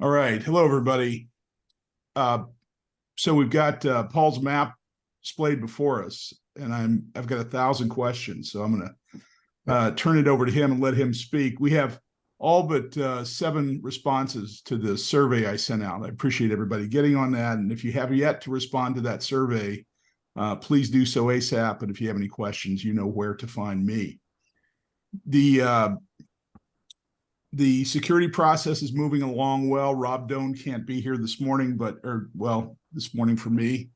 All right. Hello, everybody. So we've got Paul's map displayed before us, and I've got 1,000 questions. So I'm going to turn it over to him and let him speak. We have all but 7 responses to the survey I sent out. I appreciate everybody getting on that. And if you have yet to respond to that survey, please do so ASAP. And if you have any questions, you know where to find me. The security process is moving along well. Rob Doan can't be here this morning, this morning for me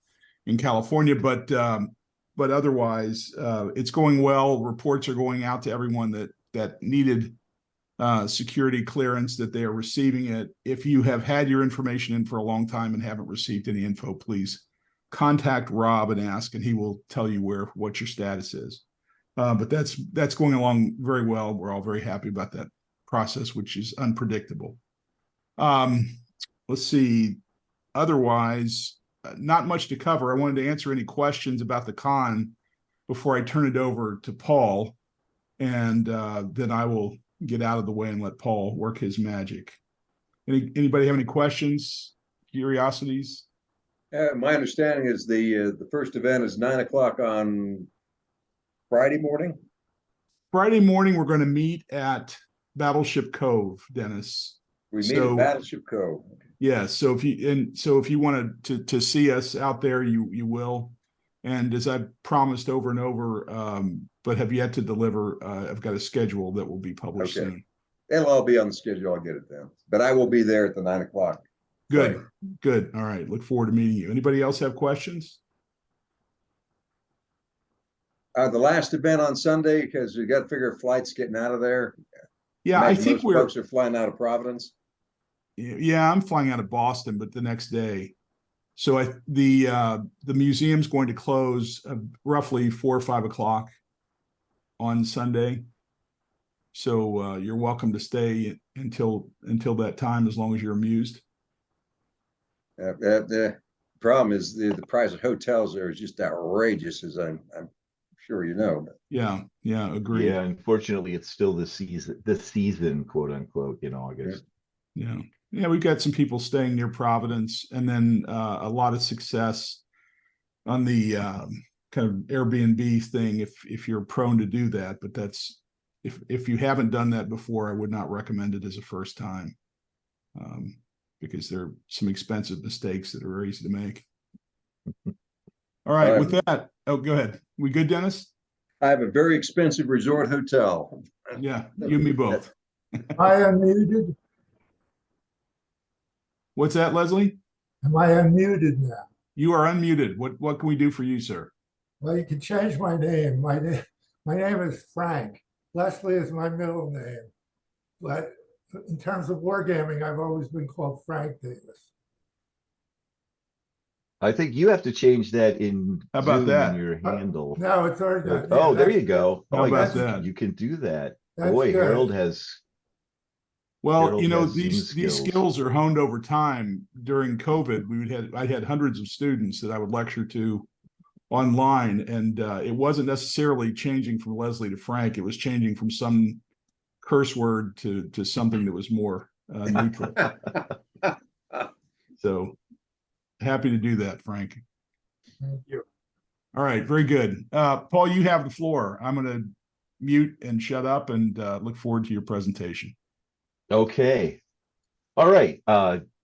in California, but otherwise it's going well. Reports are going out to everyone that needed security clearance, that they are receiving it. If you have had your information in for a long time and haven't received any info, please contact Rob and ask, and he will tell you what your status is. But that's going along very well. We're all very happy about that process, which is unpredictable. Let's see. Otherwise, not much to cover. I wanted to answer any questions about the con before I turn it over to Paul, and then I will get out of the way and let Paul work his magic. Anybody have any questions, curiosities? My understanding is the first event is 9 o'clock on Friday morning. Friday morning, we're going to meet at Battleship Cove, Dennis. We meet at Battleship Cove. Okay. Yeah, so if you wanted to see us out there, you will. And as I've promised over and over, but have yet to deliver, I've got a schedule that will be published soon. It'll all be on the schedule. I'll get it then. But I will be there at the 9 o'clock. Good, Friday. good. All right. Look forward to meeting you. Anybody else have questions? The last event on Sunday, because we got to figure flights getting out of there. Yeah, I think folks are flying out of Providence. Yeah, I'm flying out of Boston, but the next day. So the museum's going to close roughly 4 or 5 o'clock on Sunday. So you're welcome to stay until that time, as long as you're amused. The problem is the price of hotels there is just outrageous, as I'm sure you know. Yeah, agreed. Yeah, unfortunately, it's still the season, quote unquote, in August. Yeah, we've got some people staying near Providence, and then a lot of success on the kind of Airbnb thing if you're prone to do that. But that's if you haven't done that before, I would not recommend it as a first time, because there are some expensive mistakes that are very easy to make. All right, with that, go ahead. We good, Dennis? I have a very expensive resort hotel. Yeah, you and me both. I unmuted. What's that, Leslie? Am I unmuted now? You are unmuted. What can we do for you, sir? Well, you can change my name. My name is Frank. Leslie is my middle name. But in terms of wargaming, I've always been called Frank Davis. I think you have to change that in How about Zoom that? in your handle. No, it's already done. Oh, Yeah, there you go. How Oh, about that? You can do that. That's Boy, good. Harold has. Well, Harold you know, has these Zoom skills are honed over time. During COVID, I had hundreds of students that I would lecture to online, and it wasn't necessarily changing from Leslie to Frank. It was changing from some curse word to something that was more neutral. So happy to do that, Frank. Thank you. All right, very good. Paul, you have the floor. I'm going to mute and shut up and look forward to your presentation. Okay. All right.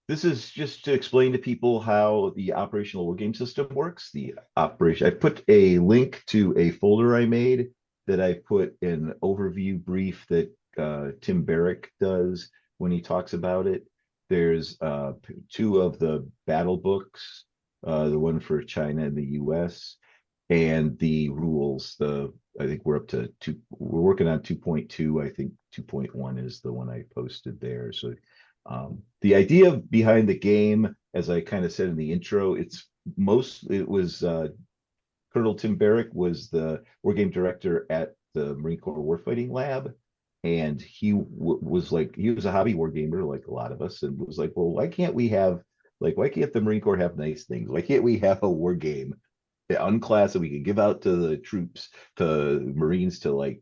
This is just to explain to people how the operational wargame system works. I put a link to a folder I made that I put an overview brief that Tim Barrick does when he talks about it. There's 2 of the battle books, the one for China and the US, and the rules. I think we're up to 2. We're working on 2.2. I think 2.1 is the one I posted there. So the idea behind the game, as I kind of said in the intro, it was Colonel Tim Barrick was the wargame director at the Marine Corps Warfighting Lab. And he was a hobby wargamer like a lot of us, and was like, well, why can't the Marine Corps have nice things? Why can't we have a war game unclassed that we can give out to the troops, to Marines, to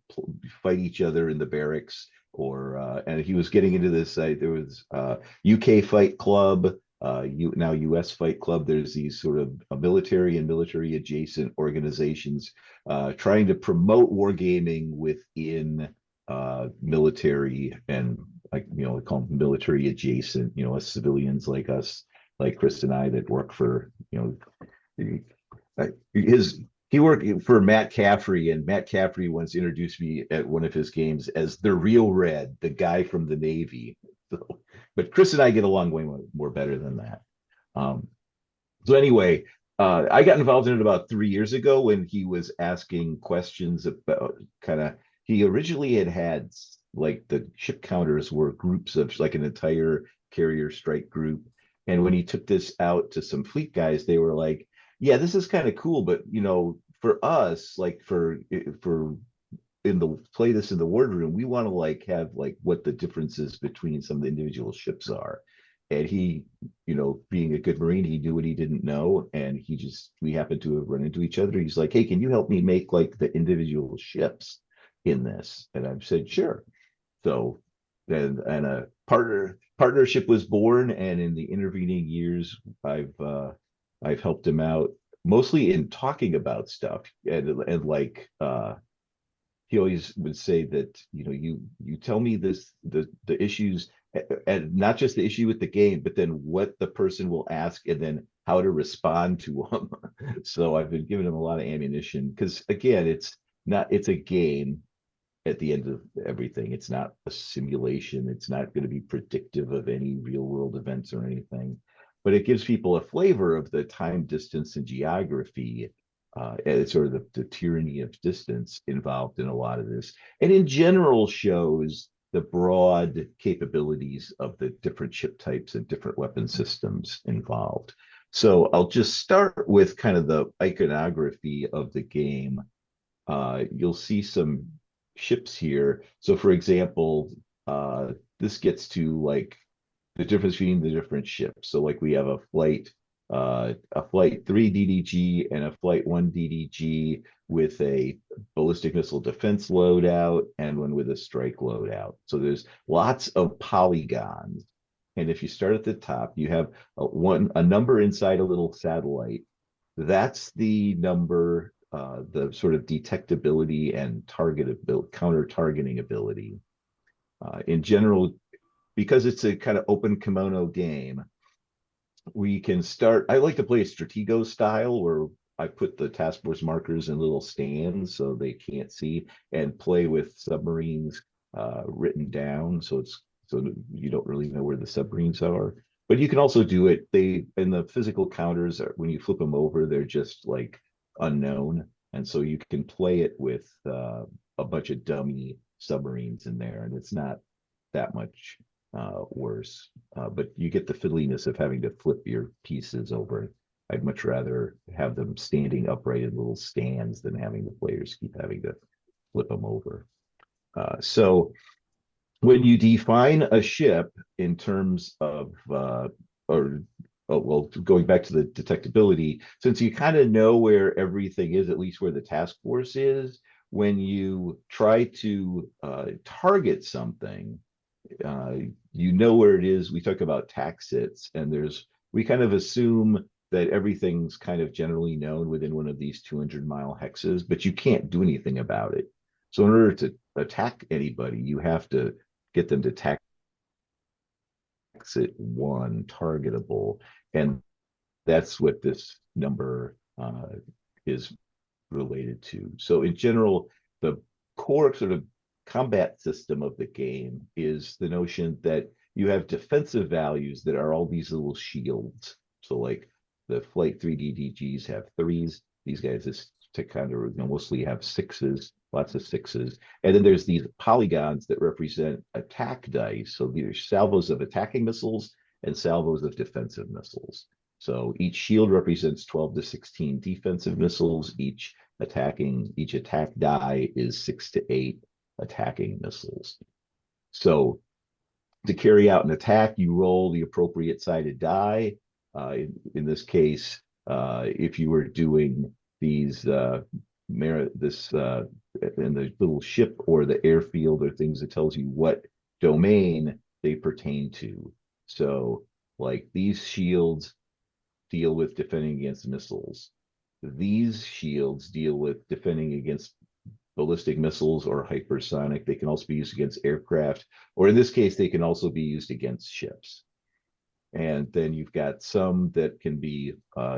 fight each other in the barracks, and he was getting into this. There was UK Fight Club, now US Fight Club. There's these sort of military and military adjacent organizations trying to promote wargaming within military and, like, we call them military adjacent, as civilians like us, like Chris and I, that work for, he worked for Matt Caffrey, and Matt Caffrey once introduced me at one of his games as the real Red, the guy from the Navy. So, but Chris and I get along way more better than that. So anyway, I got involved in it about 3 years ago when he was asking questions about he originally had like the ship counters were groups of like an entire carrier strike group. And when he took this out to some fleet guys, they were like, yeah, this is kind of cool, but for us, like for in the play this in the wardroom, we want to like have like what the differences between some of the individual ships are. And he, being a good Marine, he knew what he didn't know, and we happened to have run into each other. He's like, hey, can you help me make like the individual ships in this? And I've said, sure. So then, and a partnership was born, and in the intervening years, I've helped him out mostly in talking about stuff, and like he always would say that you tell me the issues, and not just the issue with the game, but then what the person will ask and then how to respond to them. So I've been giving him a lot of ammunition, because again, it's a game. At the end of everything, it's not a simulation. It's not going to be predictive of any real world events or anything, but it gives people a flavor of the time, distance, and geography, and sort of the tyranny of distance involved in a lot of this, and in general shows the broad capabilities of the different ship types and different weapon systems involved. So I'll just start with kind of the iconography of the game. You'll see some ships here. So for example, this gets to like the difference between the different ships. So like we have a flight 3 DDG and a flight 1 DDG with a ballistic missile defense loadout and one with a strike loadout. So there's lots of polygons. And if you start at the top, you have a number inside a little satellite. That's the number, the sort of detectability and counter targeting ability. In general, because it's a kind of open kimono game, we can start. I like to play a Stratego style, where I put the task force markers in little stands so they can't see, and play with submarines written down, so you don't really know where the submarines are. But you can also do it. In the physical counters, when you flip them over, they're just like unknown, and so you can play it with a bunch of dummy submarines in there, and it's not that much worse. But you get the fiddliness of having to flip your pieces over. I'd much rather have them standing upright in little stands than having the players keep having to flip them over. So when you define a ship in terms of, going back to the detectability, since you kind of know where everything is, at least where the task force is, when you try to target something, you know where it is. We talk about taxits, and we kind of assume that everything's kind of generally known within one of these 200-mile hexes, but you can't do anything about it. So in order to attack anybody, you have to get them to taxit 1 targetable, and that's what this number is related to. So in general, the core sort of combat system of the game is the notion that you have defensive values that are all these little shields. So like the flight 3 DDGs have 3s. These guys mostly have 6s, lots of 6s. And then there's these polygons that represent attack dice. So these are salvos of attacking missiles and salvos of defensive missiles. So each shield represents 12 to 16 defensive missiles. Each attack die is 6 to 8 attacking missiles. So to carry out an attack, you roll the appropriate sided die. In this case, if you were doing this and the little ship or the airfield are things that tells you what domain they pertain to. So like these shields deal with defending against missiles. These shields deal with defending against ballistic missiles or hypersonic. They can also be used against aircraft, or in this case, they can also be used against ships. And then you've got some that can be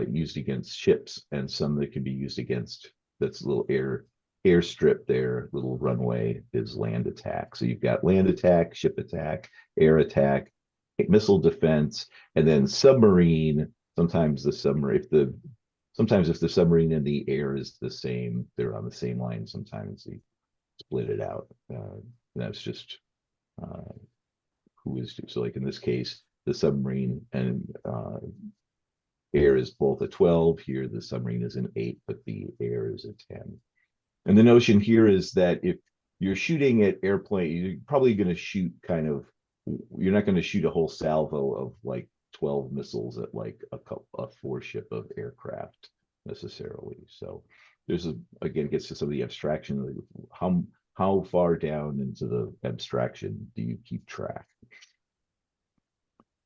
used against ships, and some that can be used against, that's a little airstrip there, little runway is land attack. So you've got land attack, ship attack, air attack, missile defense, and then submarine. Sometimes the submarine, if the submarine and the air is the same, they're on the same line. Sometimes they split it out. That's just who is, so like in this case, the submarine and air is both a 12. Here, the submarine is an 8, but the air is a 10. And the notion here is that if you're shooting at airplane, you're probably going to shoot you're not going to shoot a whole salvo of like 12 missiles at like a 4-ship of aircraft necessarily. So there's again, it gets to some of the abstraction, how far down into the abstraction do you keep track?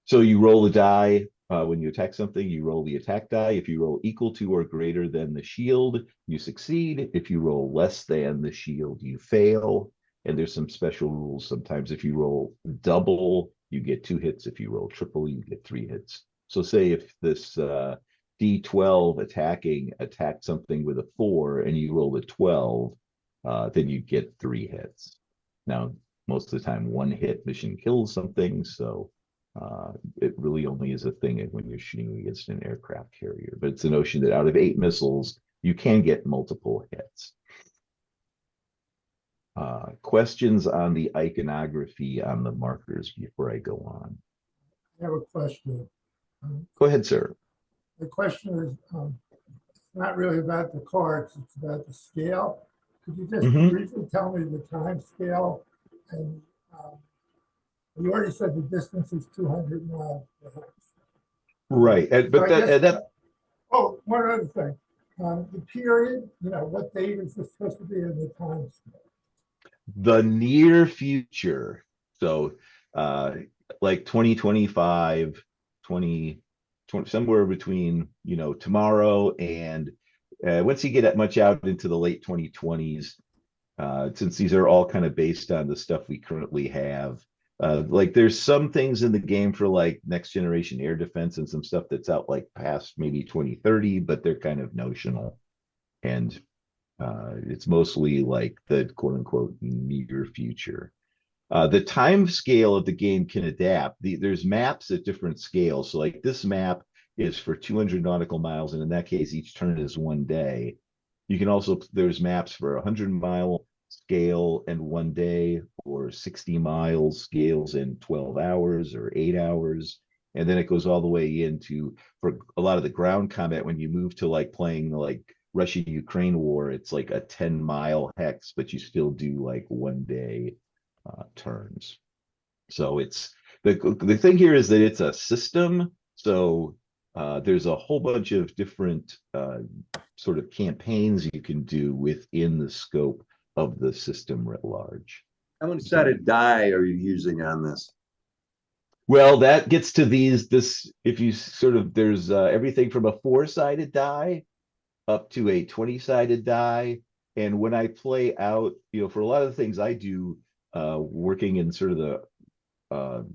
So you roll a die when you attack something, you roll the attack die. If you roll equal to or greater than the shield, you succeed. If you roll less than the shield, you fail. And there's some special rules. Sometimes if you roll double, you get 2 hits. If you roll triple, you get 3 hits. So say if this D12 attacked something with a 4 and you roll a 12, then you get 3 hits. Now, most of the time, 1 hit mission kills something. So it really only is a thing when you're shooting against an aircraft carrier. But it's the notion that out of 8 missiles, you can get multiple hits. Questions on the iconography on the markers before I go on? I have a question. Go ahead, sir. The question is, it's not really about the cards, it's about the scale. Could you just briefly tell me the time scale? And you already said the distance is 200 miles. Right, Oh, one other thing. The period, what date is this supposed to be in the time scale? The near future. So like 2025, 20, somewhere between, tomorrow and once you get much out into the late 2020s, since these are all kind of based on the stuff we currently have, like there's some things in the game for like next generation air defense and some stuff that's out like past maybe 2030, but they're kind of notional. And it's mostly like the quote unquote near future. The time scale of the game can adapt. There's maps at different scales. So like this map is for 200 nautical miles, and in that case, each turn is 1 day. You can also, there's maps for 100-mile scale and 1 day, or 60 miles scales in 12 hours or 8 hours. And then it goes all the way into, for a lot of the ground combat, when you move to like playing like Russia-Ukraine war, it's like a 10-mile hex, but you still do like 1 day turns. So it's the thing here is that it's a system. So there's a whole bunch of different sort of campaigns you can do within the scope of the system writ large. How many sided die are you using on this? Well, that gets to if you sort of, there's everything from a 4-sided die up to a 20-sided die. And when I play out, for a lot of the things I do, working in sort of the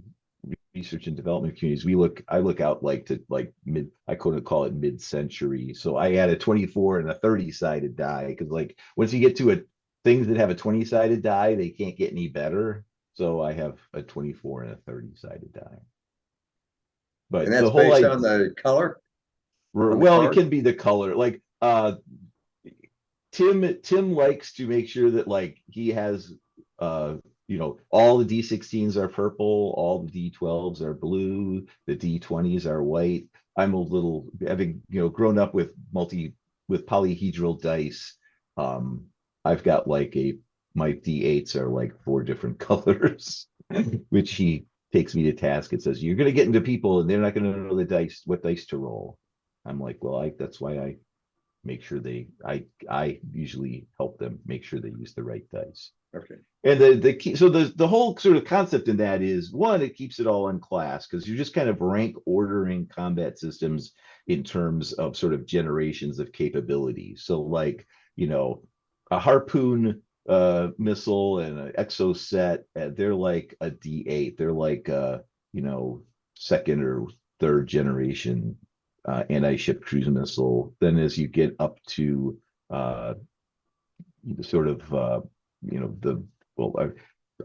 research and development communities, I look out like to like I couldn't call it mid-century. So I add a 24 and a 30-sided die, because like once you get to things that have a 20-sided die, they can't get any better. So I have a 24 and a 30-sided die. But and that's based on the color? Well, it can be the color. Like Tim likes to make sure that like he has all the D16s are purple, all the D12s are blue, the D20s are white. I'm a little, having grown up with polyhedral dice, I've got like my D8s are like 4 different colors, which he takes me to task and says, you're going to get into people and they're not going to know what dice to roll. I'm like, well, that's why I make sure I usually help them make sure they use the right dice. Okay. And the key, so the whole sort of concept in that is, one, it keeps it all in class because you're just kind of rank ordering combat systems in terms of sort of generations of capability. So like, a harpoon missile and an exo set, they're like a D8. They're like second or third generation anti-ship cruise missile. Then as you get up to sort of the well,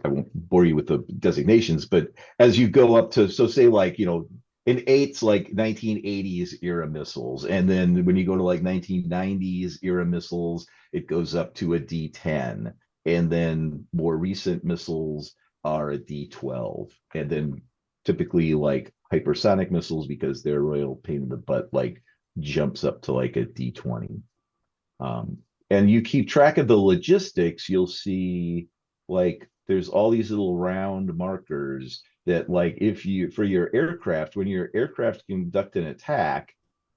I won't bore you with the designations, but as you go up to, so say like, in eights, like 1980s era missiles. And then when you go to like 1990s era missiles, it goes up to a D10. And then more recent missiles are a D12. And then typically like hypersonic missiles, because they're royal pain in the butt, like jumps up to like a D20. And you keep track of the logistics, you'll see like there's all these little round markers that like if you, for your aircraft, when your aircraft conduct an attack,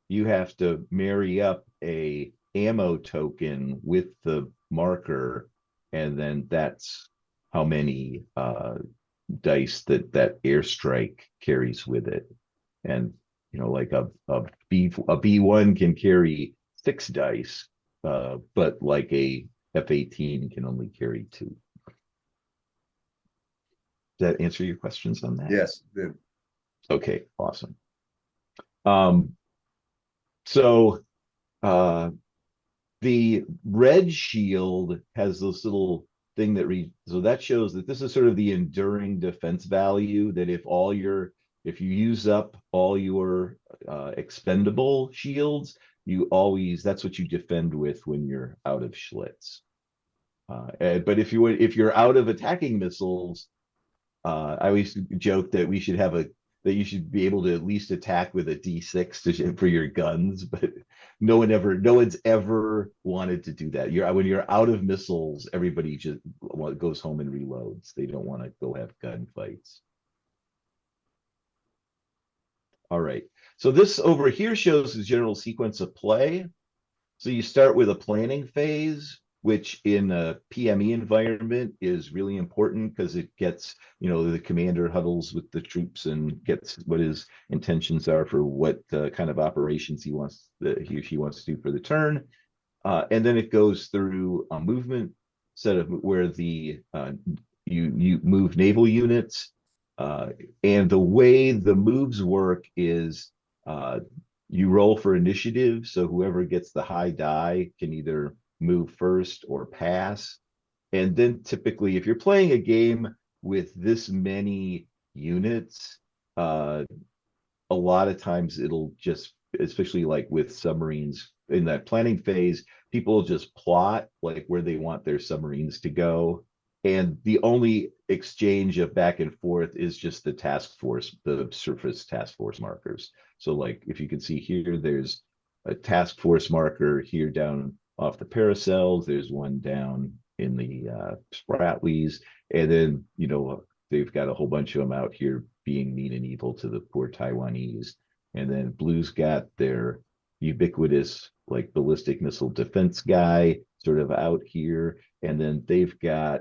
you have to marry up a ammo token with the marker, and then that's how many dice that airstrike carries with it. And like a B1 can carry 6 dice, but like a F-18 can only carry 2. Does that answer your questions on that? Yes. Okay, awesome. So the red shield has this little thing that so that shows that this is sort of the enduring defense value, that if you use up all your expendable shields, that's what you defend with when you're out of Schlitz. But if you're out of attacking missiles, I always joke that that you should be able to at least attack with a D6 for your guns, but no one's ever wanted to do that. When you're out of missiles, everybody just goes home and reloads. They don't want to go have gunfights. All right, so this over here shows the general sequence of play. So you start with a planning phase, which in a PME environment is really important because it gets, the commander huddles with the troops and gets what his intentions are for what kind of operations he or she wants to do for the turn. And then it goes through a movement set of where you move naval units. And the way the moves work is you roll for initiative. So whoever gets the high die can either move first or pass. And then typically if you're playing a game with this many units, a lot of times it'll just, especially like with submarines in that planning phase, people just plot like where they want their submarines to go. And the only exchange of back and forth is just the task force, the surface task force markers. So like if you can see here, there's a task force marker here down off the Paracels, there's one down in the Spratlys, and then they've got a whole bunch of them out here being mean and evil to the poor Taiwanese. And then blue's got their ubiquitous like ballistic missile defense guy sort of out here, and then they've got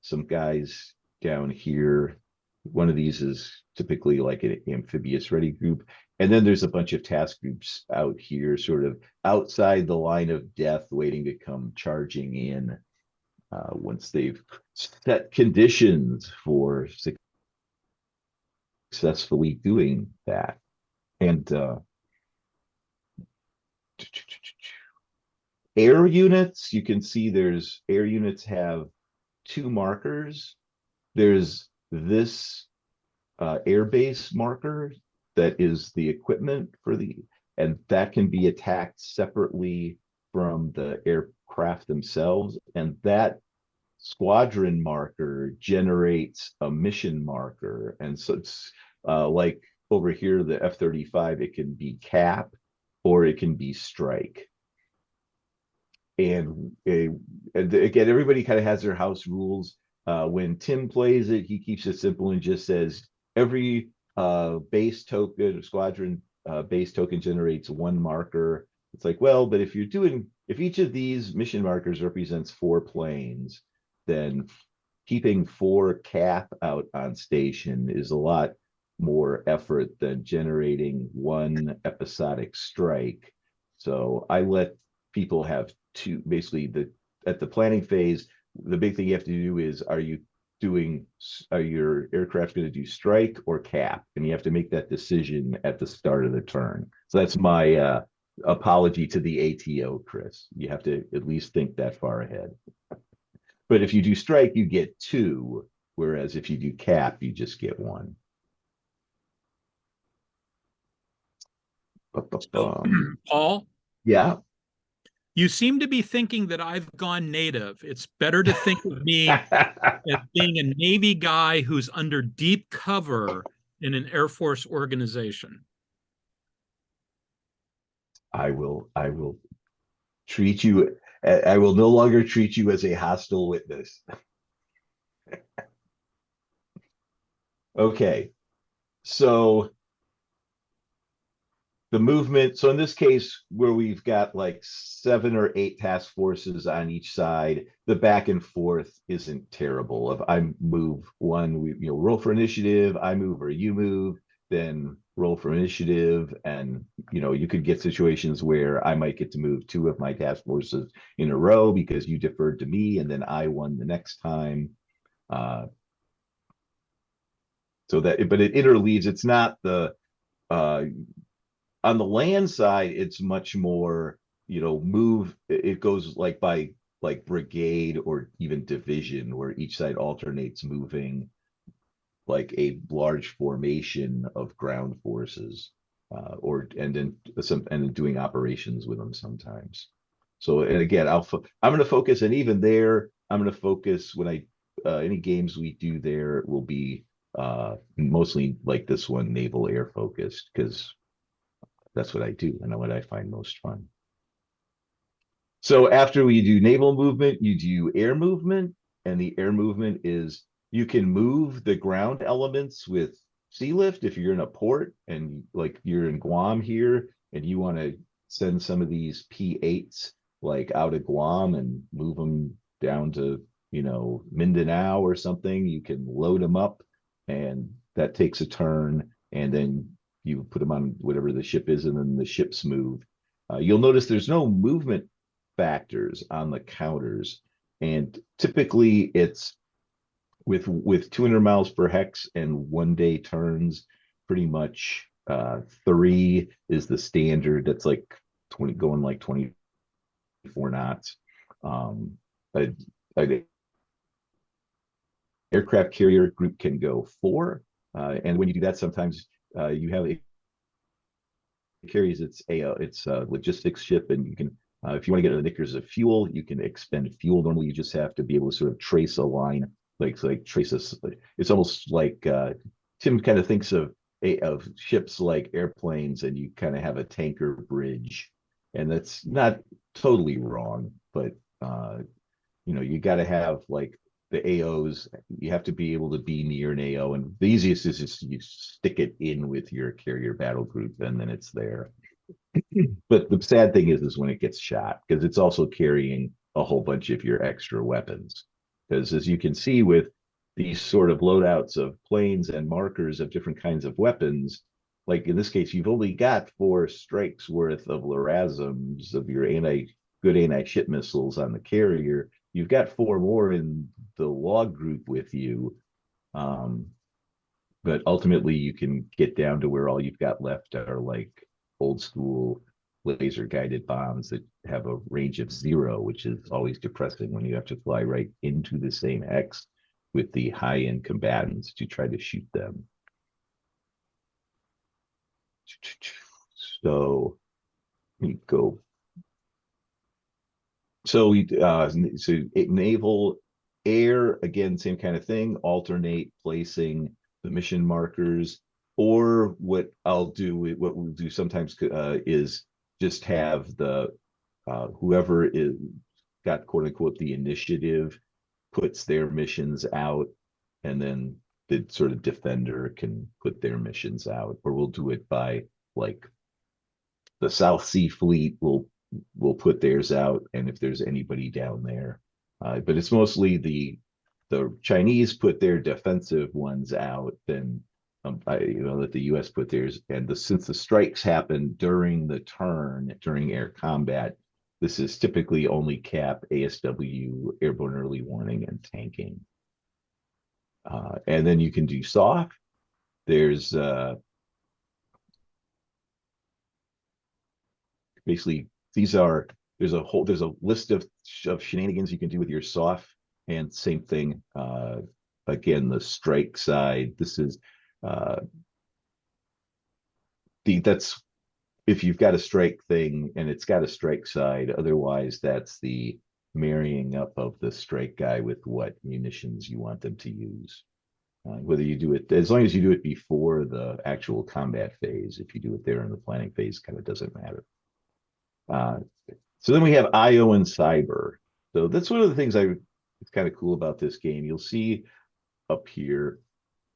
some guys down here. One of these is typically like an amphibious ready group. And then there's a bunch of task groups out here, sort of outside the line of death, waiting to come charging in once they've set conditions for successfully doing that. And air units, you can see air units have 2 markers. There's this airbase marker that is the equipment and that can be attacked separately from the aircraft themselves. And that squadron marker generates a mission marker. And so it's like over here, the F-35, it can be cap or it can be strike. And again, everybody kind of has their house rules. When Tim plays it, he keeps it simple and just says every base token or squadron base token generates one marker. It's like, well, but if each of these mission markers represents 4 planes, then keeping 4 cap out on station is a lot more effort than generating 1 episodic strike. So I let people have 2, basically at the planning phase, the big thing you have to do is, are your aircraft going to do strike or cap? And you have to make that decision at the start of the turn. So that's my apology to the ATO, Chris. You have to at least think that far ahead. But if you do strike, you get 2, whereas if you do cap, you just get 1. So, Paul, Yeah. you seem to be thinking that I've gone native. It's better to think of me as being a Navy guy who's under deep cover in an Air Force organization. I will treat you, I will no longer treat you as a hostile witness. Okay, so the movement, so in this case, where we've got like 7 or 8 task forces on each side, the back and forth isn't terrible. If I move 1, we roll for initiative, I move or you move, then roll for initiative. And you could get situations where I might get to move 2 of my task forces in a row because you deferred to me and then I won the next time. So that, but it interleaves. It's not the on the land side, it's much more, move. It goes like by like brigade or even division, where each side alternates moving like a large formation of ground forces, and then doing operations with them sometimes. So, and again, I'm going to focus, and even there, I'm going to focus when any games we do there will be mostly like this one, naval air focused, because that's what I do and what I find most fun. So after we do naval movement, you do air movement, and the air movement is you can move the ground elements with sea lift if you're in a port and like you're in Guam here and you want to send some of these P8s like out of Guam and move them down to, Mindanao or something. You can load them up and that takes a turn, and then you put them on whatever the ship is, and then the ships move. You'll notice there's no movement factors on the counters, and typically it's with 200 miles per hex and 1-day turns. Pretty much 3 is the standard. That's like 20, going like 24 knots. An aircraft carrier group can go 4, and when you do that, sometimes you have it carries it's a logistics ship, and you can if you want to get the knickers of fuel, you can expend fuel. Normally you just have to be able to sort of trace a line, like trace a, it's almost like Tim kind of thinks of ships like airplanes, and you kind of have a tanker bridge, and that's not totally wrong, but you got to have like the AOs, you have to be able to be near an AO, and the easiest is just you stick it in with your carrier battle group, and then it's there. But the sad thing is when it gets shot, because it's also carrying a whole bunch of your extra weapons. Because as you can see with these sort of loadouts of planes and markers of different kinds of weapons, like in this case, you've only got 4 strikes worth of LRASMs of your good anti-ship missiles on the carrier. You've got 4 more in the log group with you. But ultimately you can get down to where all you've got left are like old school laser guided bombs that have a range of 0, which is always depressing when you have to fly right into the same X with the high-end combatants to try to shoot them. So we go. So naval, air, again, same kind of thing, alternate placing the mission markers. Or what we'll do sometimes is just have the whoever is got quote unquote the initiative puts their missions out, and then the sort of defender can put their missions out. Or we'll do it by like the South Sea Fleet will put theirs out, and if there's anybody down there, but it's mostly the Chinese put their defensive ones out, then let the U.S. put theirs. And since the strikes happen during the turn during air combat, this is typically only cap, ASW, airborne early warning, and tanking. And then you can do soft. There's basically there's a list of shenanigans you can do with your soft, and same thing. Again, the strike side. This is that's if you've got a strike thing and it's got a strike side. Otherwise, that's the marrying up of the strike guy with what munitions you want them to use. Whether you do it, as long as you do it before the actual combat phase. If you do it there in the planning phase, kind of doesn't matter. So then we have IO and cyber. So that's one of the things it's kind of cool about this game. You'll see up here,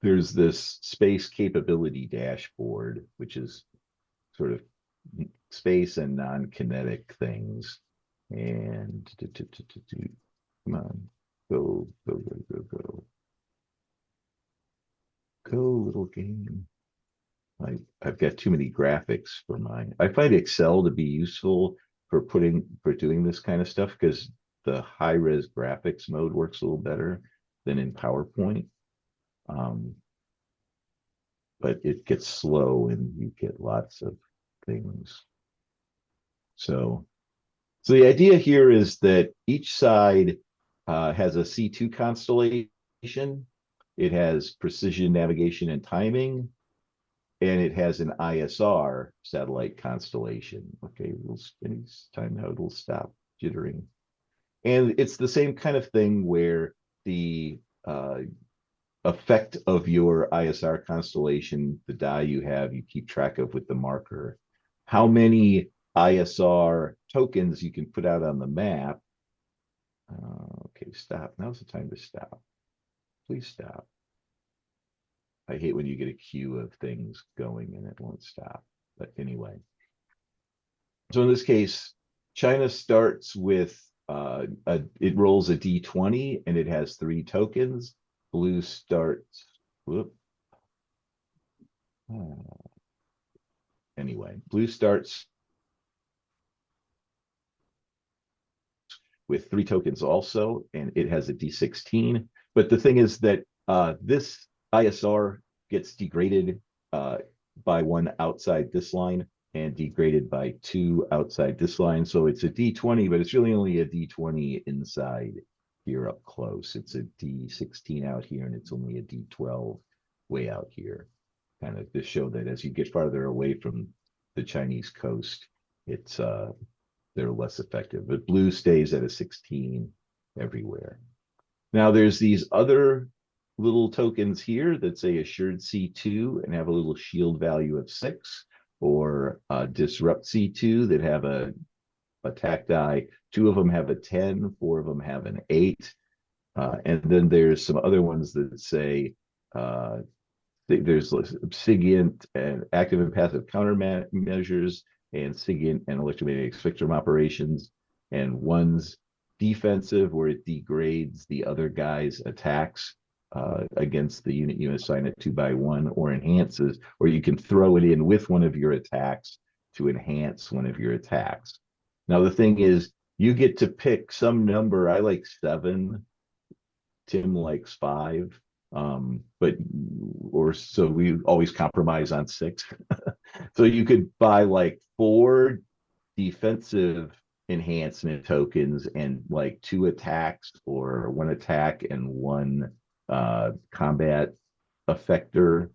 there's this space capability dashboard, which is sort of space and non-kinetic things. And come on, go, little game. I've got too many graphics for mine. I find Excel to be useful for doing this kind of stuff, because the high-res graphics mode works a little better than in PowerPoint. But it gets slow and you get lots of things. So the idea here is that each side has a C2 constellation. It has precision, navigation, and timing. And it has an ISR satellite constellation. Okay, anytime now it'll stop jittering. And it's the same kind of thing where the effect of your ISR constellation, the die you have, you keep track of with the marker. How many ISR tokens you can put out on the map. Okay, stop. Now's the time to stop. Please stop. I hate when you get a queue of things going and it won't stop. But anyway. So in this case, China starts with it rolls a D20 and it has 3 tokens. Blue starts. Anyway, blue starts with 3 tokens also, and it has a D16. But the thing is that this ISR gets degraded by 1 outside this line and degraded by 2 outside this line. So it's a D20, but it's really only a D20 inside here up close. It's a D16 out here, and it's only a D12 way out here. Kind of to show that as you get farther away from the Chinese coast, it's they're less effective. But blue stays at a 16 everywhere. Now there's these other little tokens here that say assured C2 and have a little shield value of 6, or disrupt C2 that have a attack die. 2 of them have a 10, 4 of them have an 8. And then there's some other ones that say there's SIGINT and active and passive countermeasures, and SIGINT and electromagnetic spectrum operations, and one's defensive where it degrades the other guy's attacks against the unit you assign it to by 1, or enhances, or you can throw it in with one of your attacks to enhance one of your attacks. Now the thing is, you get to pick some number. I like 7. Tim likes 5. So we always compromise on 6. So you could buy like 4 defensive enhancement tokens and like 2 attacks, or 1 attack and 1 combat effector.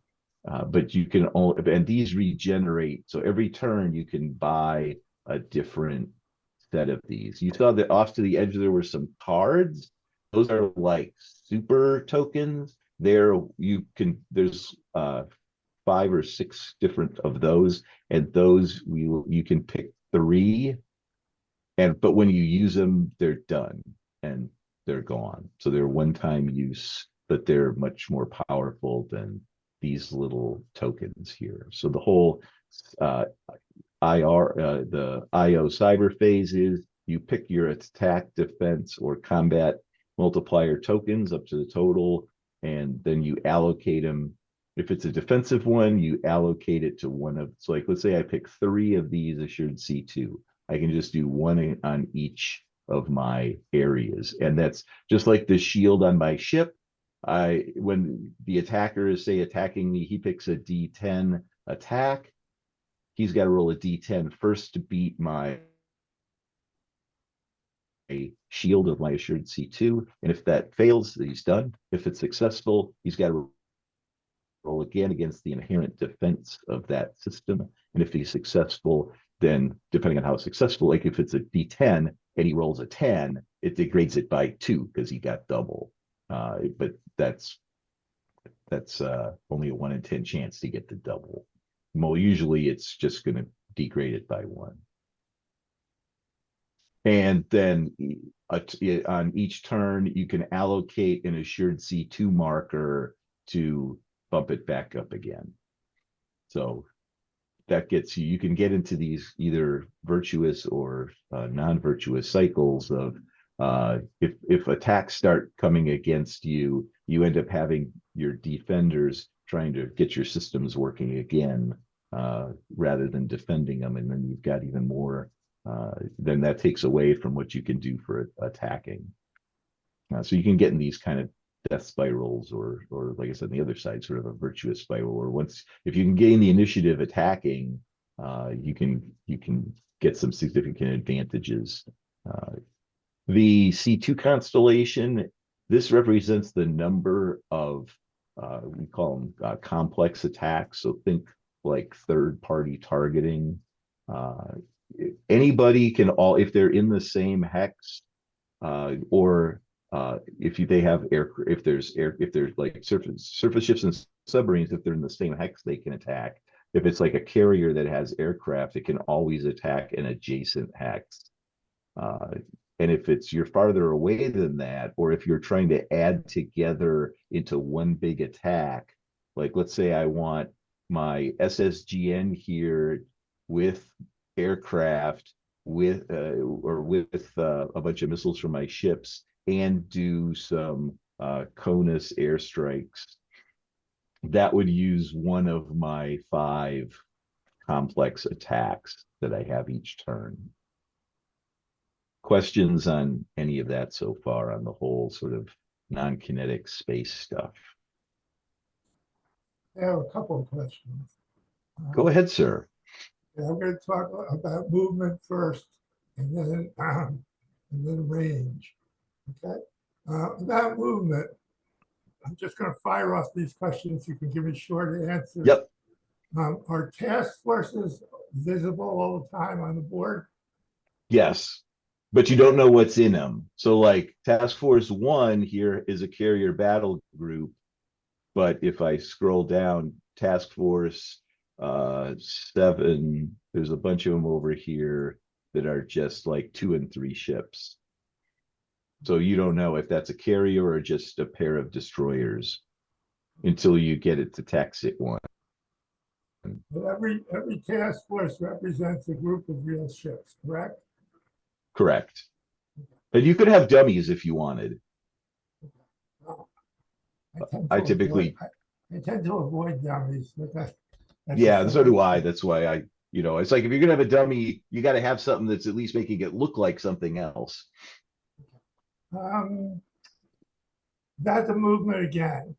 But you can only, and these regenerate. So every turn you can buy a different set of these. You saw that off to the edge there were some cards. Those are like super tokens. There's 5 or 6 different of those, and those you can pick 3, but when you use them, they're done and they're gone. So they're one-time use, but they're much more powerful than these little tokens here. So the whole the IO cyber phase is you pick your attack, defense, or combat multiplier tokens up to the total, and then you allocate them. If it's a defensive one, you allocate it to one of, so like, let's say I pick 3 of these assured C2. I can just do 1 on each of my areas. And that's just like the shield on my ship. When the attacker is, say, attacking me, he picks a D10 attack. He's got to roll a D10 first to beat my shield of my assured C2. And if that fails, he's done. If it's successful, he's got to roll again against the inherent defense of that system. And if he's successful, then depending on how successful, like if it's a D10 and he rolls a 10, it degrades it by 2 because he got double. But that's only a 1 in 10 chance to get the double. Well, usually it's just going to degrade it by 1. And then on each turn, you can allocate an assured C2 marker to bump it back up again. So that gets you, you can get into these either virtuous or non-virtuous cycles of if attacks start coming against you, you end up having your defenders trying to get your systems working again rather than defending them. And then you've got even more, then that takes away from what you can do for attacking. So you can get in these kind of death spirals, or like I said, the other side, sort of a virtuous spiral, or once, if you can gain the initiative attacking, you can get some significant advantages. The C2 constellation, this represents the number of, we call them complex attacks. So think like third-party targeting. Anybody can if they're in the same hex, or if they have if there's like surface ships and submarines, if they're in the same hex, they can attack. If it's like a carrier that has aircraft, it can always attack an adjacent hex. And if you're farther away than that, or if you're trying to add together into one big attack, like let's say I want my SSGN here with aircraft, with a bunch of missiles from my ships, and do some CONUS airstrikes, that would use one of my 5 complex attacks that I have each turn. Questions on any of that so far, on the whole sort of non-kinetic space stuff? I have a couple of questions. Go ahead, sir. I'm going to talk about movement first, and then range. Okay. About movement, I'm just going to fire off these questions. You can give me short answers. Yep. Are task forces visible all the time on the board? Yes, but you don't know what's in them. So like Task Force 1 here is a carrier battle group, but if I scroll down, Task Force 7, there's a bunch of them over here that are just like 2 and 3 ships. So you don't know if that's a carrier or just a pair of destroyers until you get it to Taxit 1. But every task force represents a group of real ships, correct? Correct. And you could have dummies if you wanted. I tend to avoid dummies. But yeah, so do I. That's why it's like if you're gonna have a dummy, you got to have something that's at least making it look like something else. About the movement again.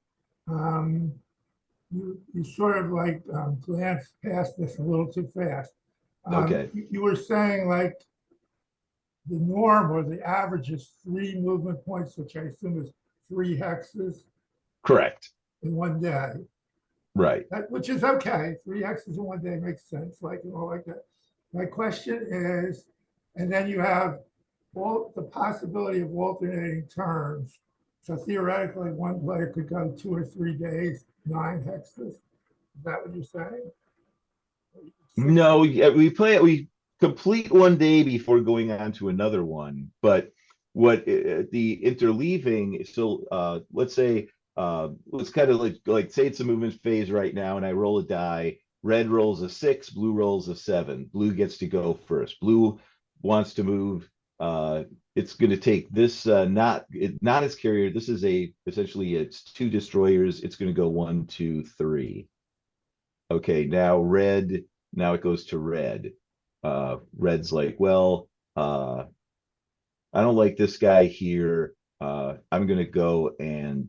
You sort of like glanced past this a little too fast. Okay. You were saying like the norm or the average is 3 movement points, which I assume is 3 hexes. Correct. In one day. Right. Which is okay. 3 hexes in one day makes sense, like that. My question is, and then you have all the possibility of alternating turns. So theoretically, one player could go 2 or 3 days, 9 hexes. Is that what you're saying? No, we complete one day before going on to another one. But what the interleaving, so let's say let's kind of like say it's a movement phase right now, and I roll a die. Red rolls a 6, blue rolls a 7. Blue gets to go first. Blue wants to move. It's going to take this not as carrier. This is essentially it's 2 destroyers. It's going to go 1, 2, 3. Okay, now red. Now it goes to red. Red's like, well, I don't like this guy here. I'm going to go and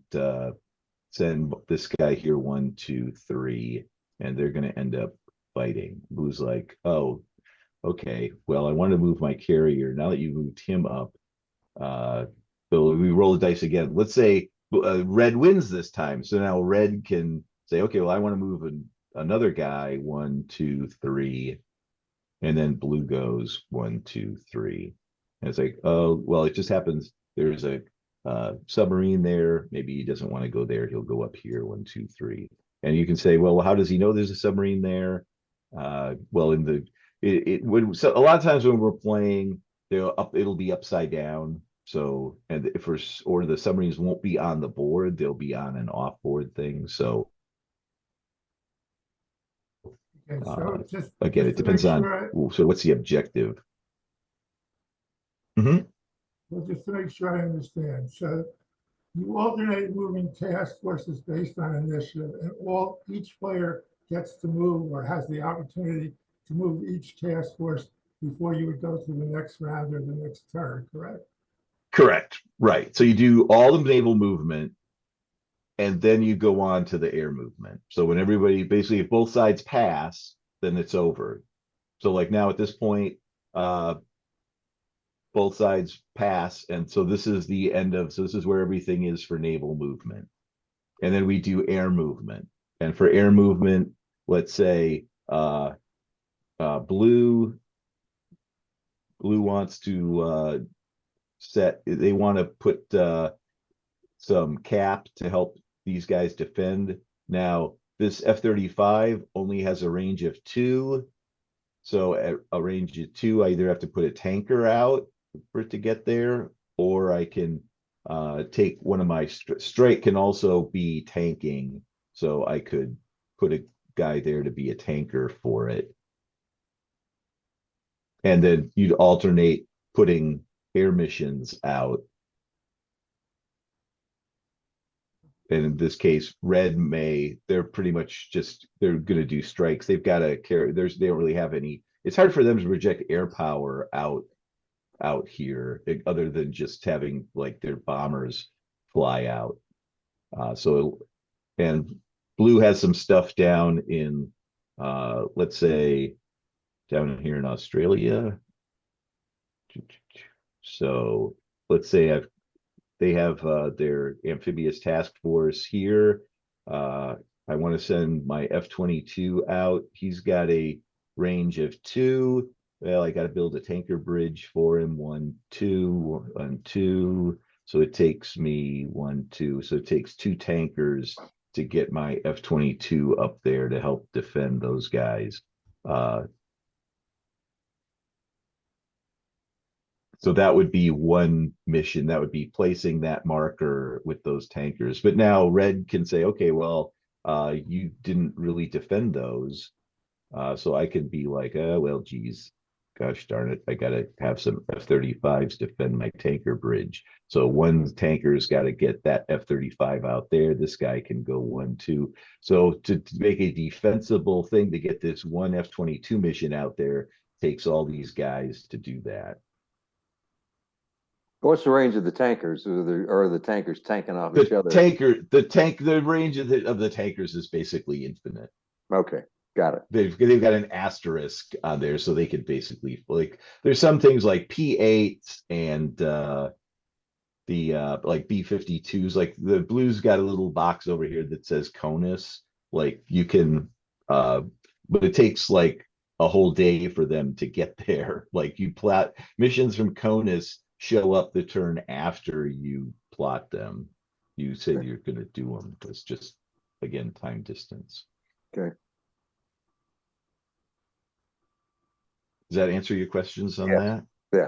send this guy here 1, 2, 3, and they're going to end up fighting. Blue's like, oh, okay, well, I want to move my carrier. Now that you moved him up, so we roll the dice again. Let's say red wins this time. So now red can say, okay, well, I want to move another guy 1, 2, 3, and then blue goes 1, 2, 3. And it's like, oh, well, it just happens. There's a submarine there. Maybe he doesn't want to go there. He'll go up here 1, 2, 3. And you can say, well, how does he know there's a submarine there? Well, it would, so a lot of times when we're playing, it'll be upside down. So, and or the submarines won't be on the board, they'll be on an off-board thing. So Okay, so just again, it to depends make on, sure so what's the objective? Mm-hmm. well, just to make sure I understand, so you alternate moving task forces based on initiative, and each player gets to move or has the opportunity to move each task force before you would go to the next round or the next turn, correct? Correct. Right. So you do all the naval movement, and then you go on to the air movement. So when everybody, basically, if both sides pass, then it's over. So like now at this point, both sides pass, and so this is the end of, so this is where everything is for naval movement. And then we do air movement. And for air movement, let's say blue wants to they want to put some cap to help these guys defend. Now this F-35 only has a range of 2. So at a range of 2, I either have to put a tanker out for it to get there, or I can take one of my strike can also be tanking. So I could put a guy there to be a tanker for it. And then you'd alternate putting air missions out. And in this case, red they're pretty much just, they're going to do strikes. They've got to carry, they don't really have any, it's hard for them to project air power out here, other than just having like their bombers fly out. And blue has some stuff down in, let's say, down here in Australia. So let's say they have their amphibious task force here. I want to send my F-22 out. He's got a range of 2. Well, I got to build a tanker bridge for him. 1, 2, 1, 2. So it takes me 1, 2. So it takes 2 tankers to get my F-22 up there to help defend those guys. So that would be one mission. That would be placing that marker with those tankers. But now red can say, okay, well, you didn't really defend those. So I could be like, well, geez, gosh darn it, I got to have some F-35s defend my tanker bridge. So one tanker's got to get that F-35 out there. This guy can go 1, 2. So to make a defensible thing to get this one F-22 mission out there takes all these guys to do that. What's the range of the tankers? Or are the tankers tanking off each other? The range of the tankers is basically infinite. Okay, got it. They've got an asterisk on there, so they could basically, like, there's some things like P8s and the like B-52s. Like the blue's got a little box over here that says CONUS. Like you can, but it takes like a whole day for them to get there. Like you plot missions from CONUS show up the turn after you plot them. You say you're going to do them. It's just, again, time distance. Okay. Does that answer your questions on Yeah. that? Yeah.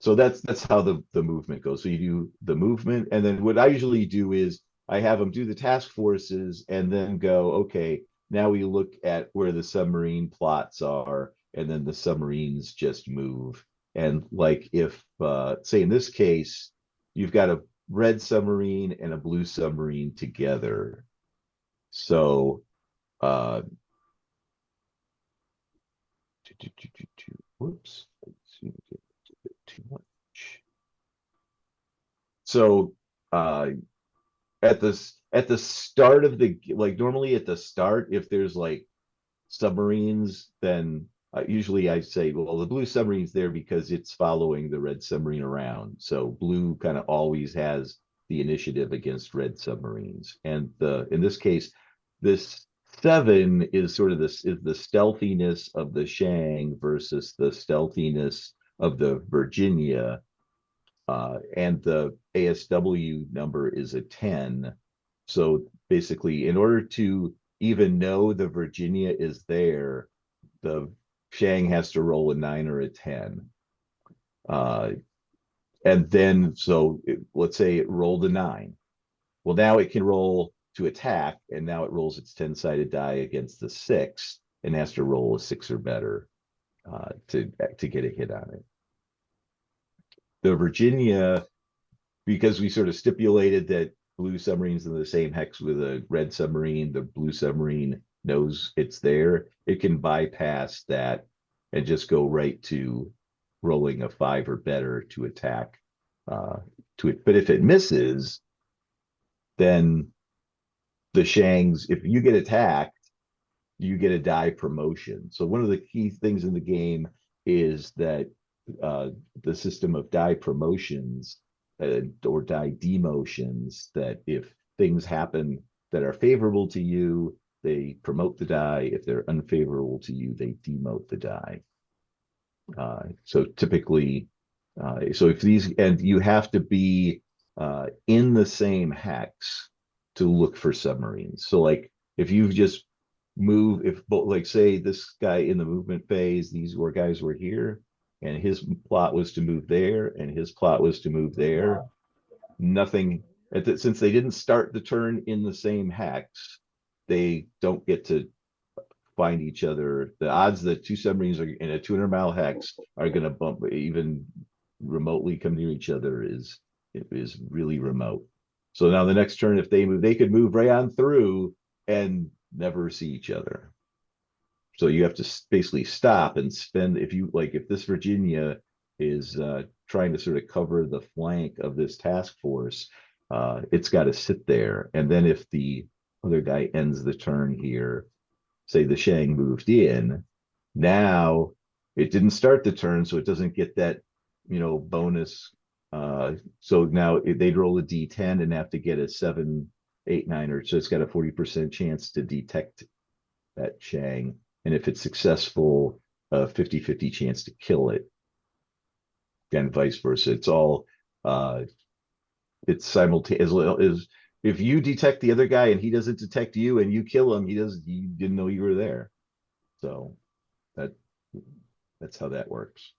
So that's how the movement goes. So you do the movement, and then what I usually do is I have them do the task forces and then go, okay, now we look at where the submarine plots are, and then the submarines just move. And like if, say in this case, you've got a red submarine and a blue submarine together. So, whoops, too much. So, at the start of the, like normally at the start, if there's like submarines, then usually I say, well, the blue submarine's there because it's following the red submarine around. So blue kind of always has the initiative against red submarines. And in this case, this 7 is sort of this is the stealthiness of the Shang versus the stealthiness of the Virginia. And the ASW number is a 10. So basically, in order to even know the Virginia is there, the Shang has to roll a 9 or a 10. And then, so let's say it rolled a 9. Well, now it can roll to attack, and now it rolls its 10-sided die against the 6 and has to roll a 6 or better to get a hit on it. The Virginia, because we sort of stipulated that blue submarines in the same hex with a red submarine, the blue submarine knows it's there. It can bypass that and just go right to rolling a 5 or better to attack to it. But if it misses, then the Shangs, if you get attacked, you get a die promotion. So one of the key things in the game is that the system of die promotions or die demotions, that if things happen that are favorable to you, they promote the die. If they're unfavorable to you, they demote the die. So typically, so if these, and you have to be in the same hex to look for submarines. So like if you've just moved, if like say this guy in the movement phase, these guys were here, and his plot was to move there, and his plot was to move there. Nothing, since they didn't start the turn in the same hex, they don't get to find each other. The odds that 2 submarines are in a 200-mile hex are going to bump even remotely come near each other is really remote. So now the next turn, if they move, they could move right on through and never see each other. So you have to basically stop and spend, if you like, if this Virginia is trying to sort of cover the flank of this task force, it's got to sit there. And then if the other guy ends the turn here, say the Shang moved in, now it didn't start the turn, so it doesn't get that, bonus. So now they'd roll a D10 and have to get a 7, 8, 9, or so it's got a 40% chance to detect that Shang. And if it's successful, a 50-50 chance to kill it. And vice versa. It's all it's simultaneous. If you detect the other guy and he doesn't detect you and you kill him, you didn't know you were there. So that's how that works.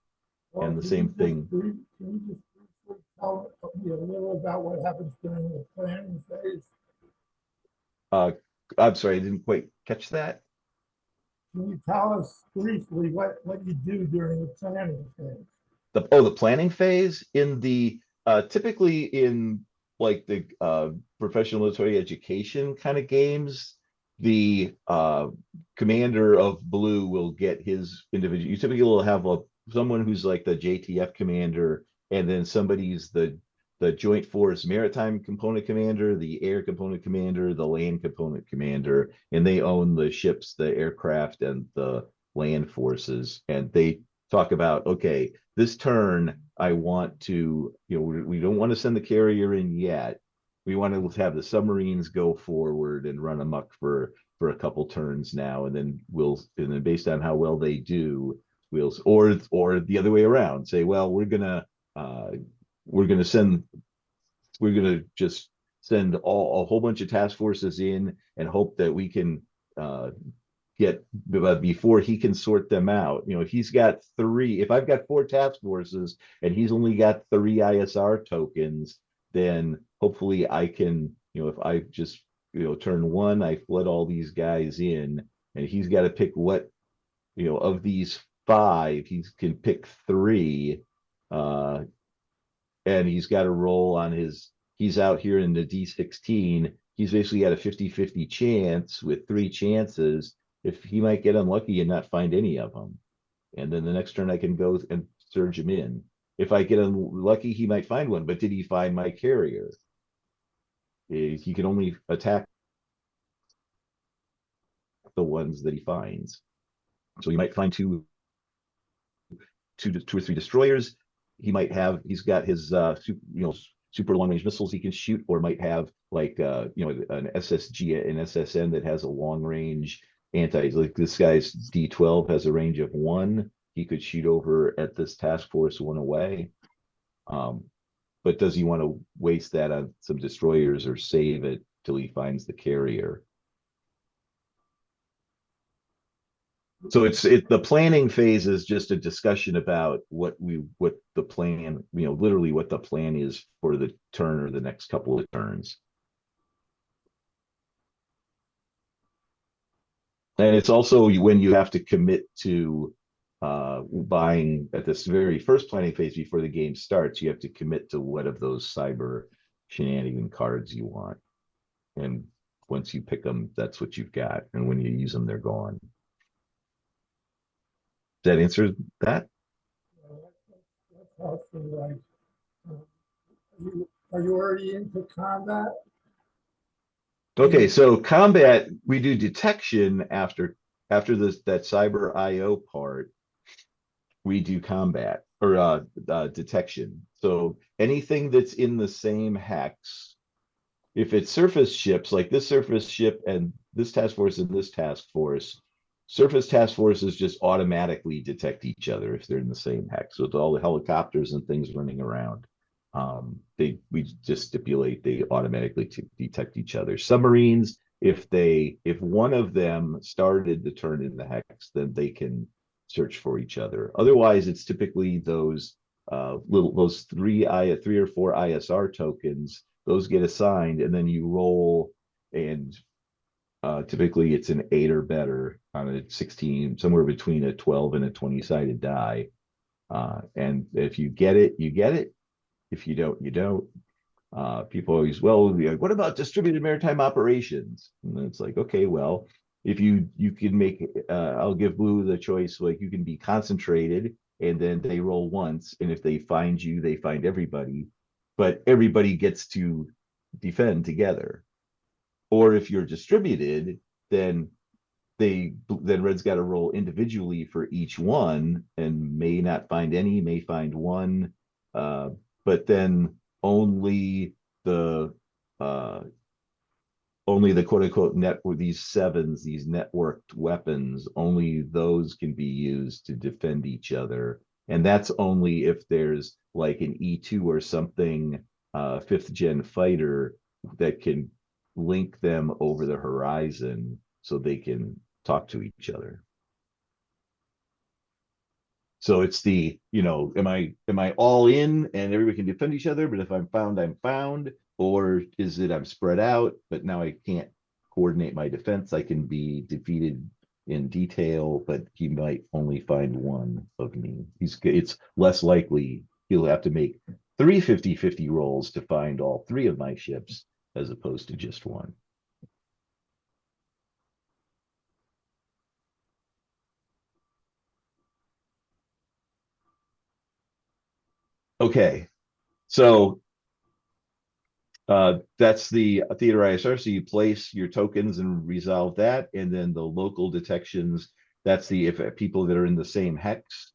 And the same thing. Can you just briefly tell me a little about what happens during the planning phase? I'm sorry, I didn't quite catch that. Can you tell us briefly what you do during the planning phase? The planning phase in the typically in like the professional military education kind of games, the commander of blue will get his individual. You typically will have someone who's like the JTF commander, and then somebody's the Joint Force Maritime Component Commander, the Air Component Commander, the Land Component Commander, and they own the ships, the aircraft, and the land forces. And they talk about, okay, this turn, I want to, we don't want to send the carrier in yet. We want to have the submarines go forward and run amok for a couple turns now, and then based on how well they do, or the other way around, say, well, we're gonna just send a whole bunch of task forces in and hope that we can get before he can sort them out. If he's got 3, if I've got 4 task forces and he's only got 3 ISR tokens, then hopefully I can You know, if I just, turn one, I let all these guys in, and he's got to pick what, of these five, he can pick three, uh, and he's got to roll on he's out here in the D16. He's basically got a 50-50 chance with three chances. If he might get unlucky and not find any of them. And then the next turn I can go and surge him in. If I get unlucky, he might find one, but did he find my carrier? He can only attack the ones that he finds. So he might find two or three destroyers. He's got his super long range missiles he can shoot, or might have like an SSG, an SSN that has a long range like this guy's D12 has a range of 1. He could shoot over at this task force 1 away. But does he want to waste that on some destroyers or save it till he finds the carrier? So the planning phase is just a discussion about what the plan, literally what the plan is for the turn or the next couple of turns. And it's also when you have to commit to buying at this very first planning phase before the game starts, you have to commit to what of those cyber shenanigan cards you want. And once you pick them, that's what you've got. And when you use them, they're gone. Does that answer that? That's helpful, like, are you already into combat? Okay, so combat, we do detection after that cyber IO part. We do combat or detection. So anything that's in the same hex, if it's surface ships, like this surface ship and this task force and this task force, surface task forces just automatically detect each other if they're in the same hex. So it's all the helicopters and things running around. We just stipulate they automatically detect each other. Submarines, if one of them started the turn in the hex, then they can search for each other. Otherwise, it's typically those three or four ISR tokens. Those get assigned, and then you roll, and typically it's an 8 or better on a 16, somewhere between a 12 and a 20-sided die. And if you get it, you get it. If you don't, you don't. People always, what about distributed maritime operations? And it's like, okay, well, if you can make, I'll give Blue the choice, like you can be concentrated and then they roll once. And if they find you, they find everybody, but everybody gets to defend together. Or if you're distributed, then Red's got to roll individually for each one and may not find any, may find one. But then only the quote unquote these sevens, these networked weapons, only those can be used to defend each other. And that's only if there's like an E2 or something, 5th gen fighter that can link them over the horizon so they can talk to each other. So it's am I all in and everybody can defend each other, but if I'm found, or is it I'm spread out, but now I can't coordinate my defense. I can be defeated in detail, but he might only find one of me. It's less likely he'll have to make 3 50-50 rolls to find all 3 of my ships as opposed to just one. Okay, so that's the theater ISR. So you place your tokens and resolve that, and then the local detections. That's if people that are in the same hex.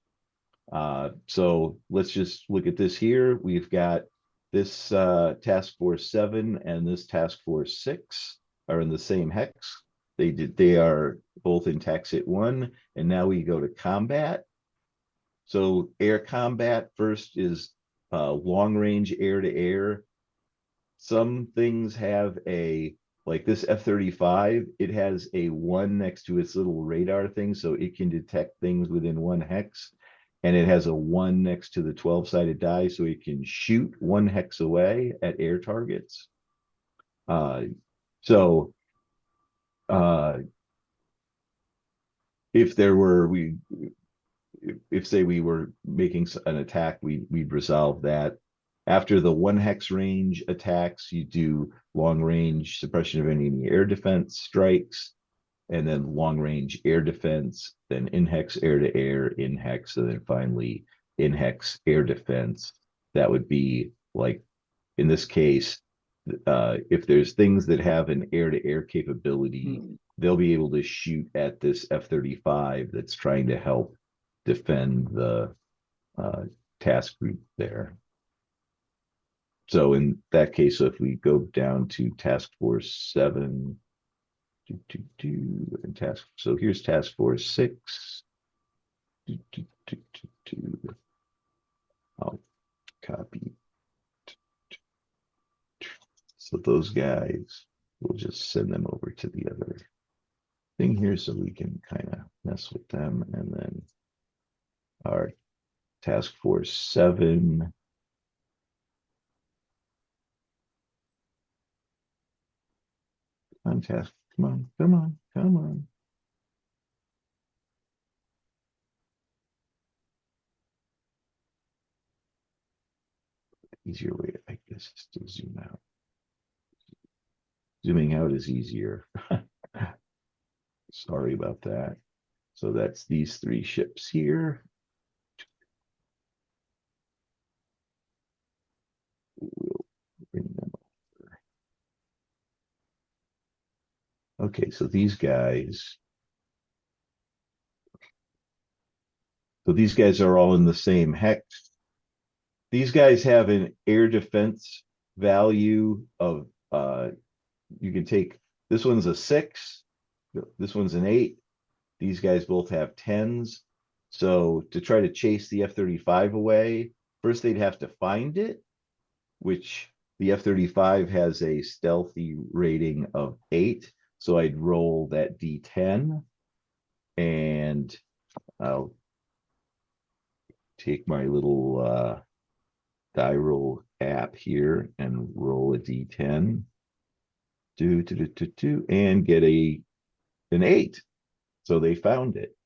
So let's just look at this here. We've got this task force 7 and this task force 6 are in the same hex. They are both in Taxit 1, and now we go to combat. So air combat first is long range air to air. Some things have like this F-35, it has a 1 next to its little radar thing, so it can detect things within 1 hex. And it has a 1 next to the 12-sided die, so it can shoot 1 hex away at air targets. So if there were if say we were making an attack, we'd resolve that. After the 1 hex range attacks, you do long range suppression of enemy air defense strikes, and then long range air defense, then in hex air to air, in hex, and then finally in hex air defense. That would be like, in this case, if there's things that have an air to air capability, they'll be able to shoot at this F-35 that's trying to help defend the task group there. So in that case, so if we go down to task force 7, and task, so here's task force 6. I'll copy. So those guys, we'll just send them over to the other thing here so we can kind of mess with them. And then our task force 7. On task, come on, come on, come on. Easier way, I guess, is to zoom out. Zooming out is easier. Sorry about that. So that's these 3 ships here. We'll bring them over. Okay, so these guys. So these guys are all in the same hex. These guys have an air defense value of, you can take, this one's a 6, this one's an 8. These guys both have 10s. So to try to chase the F-35 away, first they'd have to find it, which the F-35 has a stealthy rating of 8. So I'd roll that D10, and I'll take my little die roll app here and roll a D10. And get an 8. So they found it.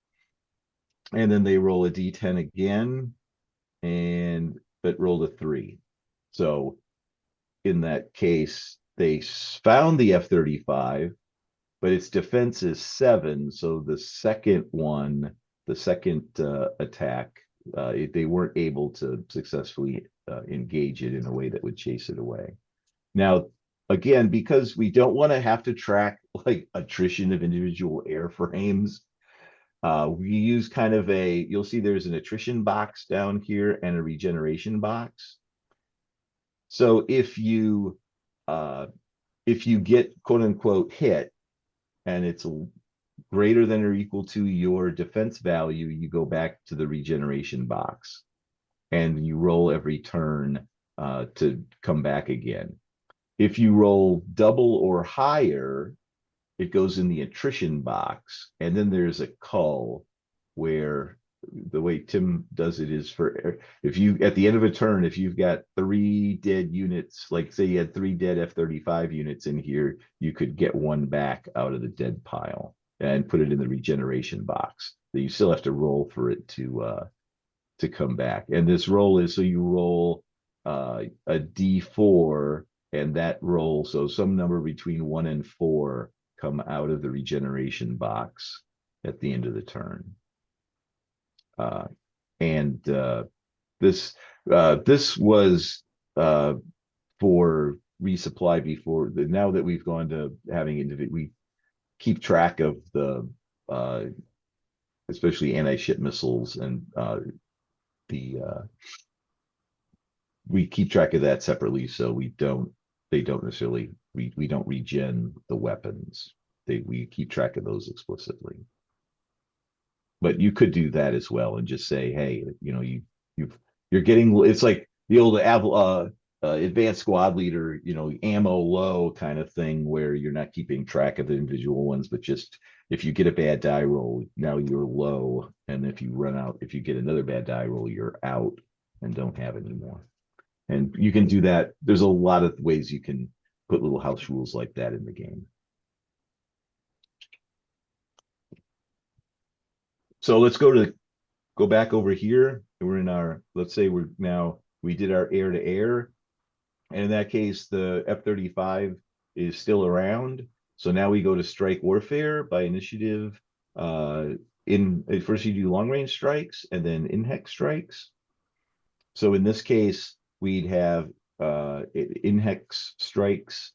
And then they roll a D10 again, but rolled a 3. So in that case, they found the F-35, but its defense is 7. So the second one, the second attack, they weren't able to successfully engage it in a way that would chase it away. Now, again, because we don't want to have to track like attrition of individual airframes, we use kind of you'll see there's an attrition box down here and a regeneration box. So if you get quote unquote hit and it's greater than or equal to your defense value, you go back to the regeneration box and you roll every turn to come back again. If you roll double or higher, it goes in the attrition box. And then there's a cull where the way Tim does it is if you, at the end of a turn, if you've got 3 dead units, like say you had 3 dead F-35 units in here, you could get 1 back out of the dead pile and put it in the regeneration box. But you still have to roll for it to come back. And this roll is, so you roll a D4, and that roll, so some number between 1 and 4 come out of the regeneration box at the end of the turn. This was for resupply before. Now that we've gone to having we keep track of the especially anti-ship missiles and we keep track of that separately, so they don't necessarily, we don't regen the weapons. We keep track of those explicitly. But you could do that as well and just say, hey, you know, you're getting, it's like the old advanced squad leader, you know, ammo low kind of thing, where you're not keeping track of the individual ones, but just if you get a bad die roll, now you're low, and if you run out, if you get another bad die roll, you're out and don't have any more. And you can do that. There's a lot of ways you can put little house rules like that in the game. So let's go back over here. We're in our, let's say we did our air to air. And in that case, the F-35 is still around. So now we go to strike warfare by initiative. First you do long range strikes and then in-hex strikes. So in this case, we'd have in-hex strikes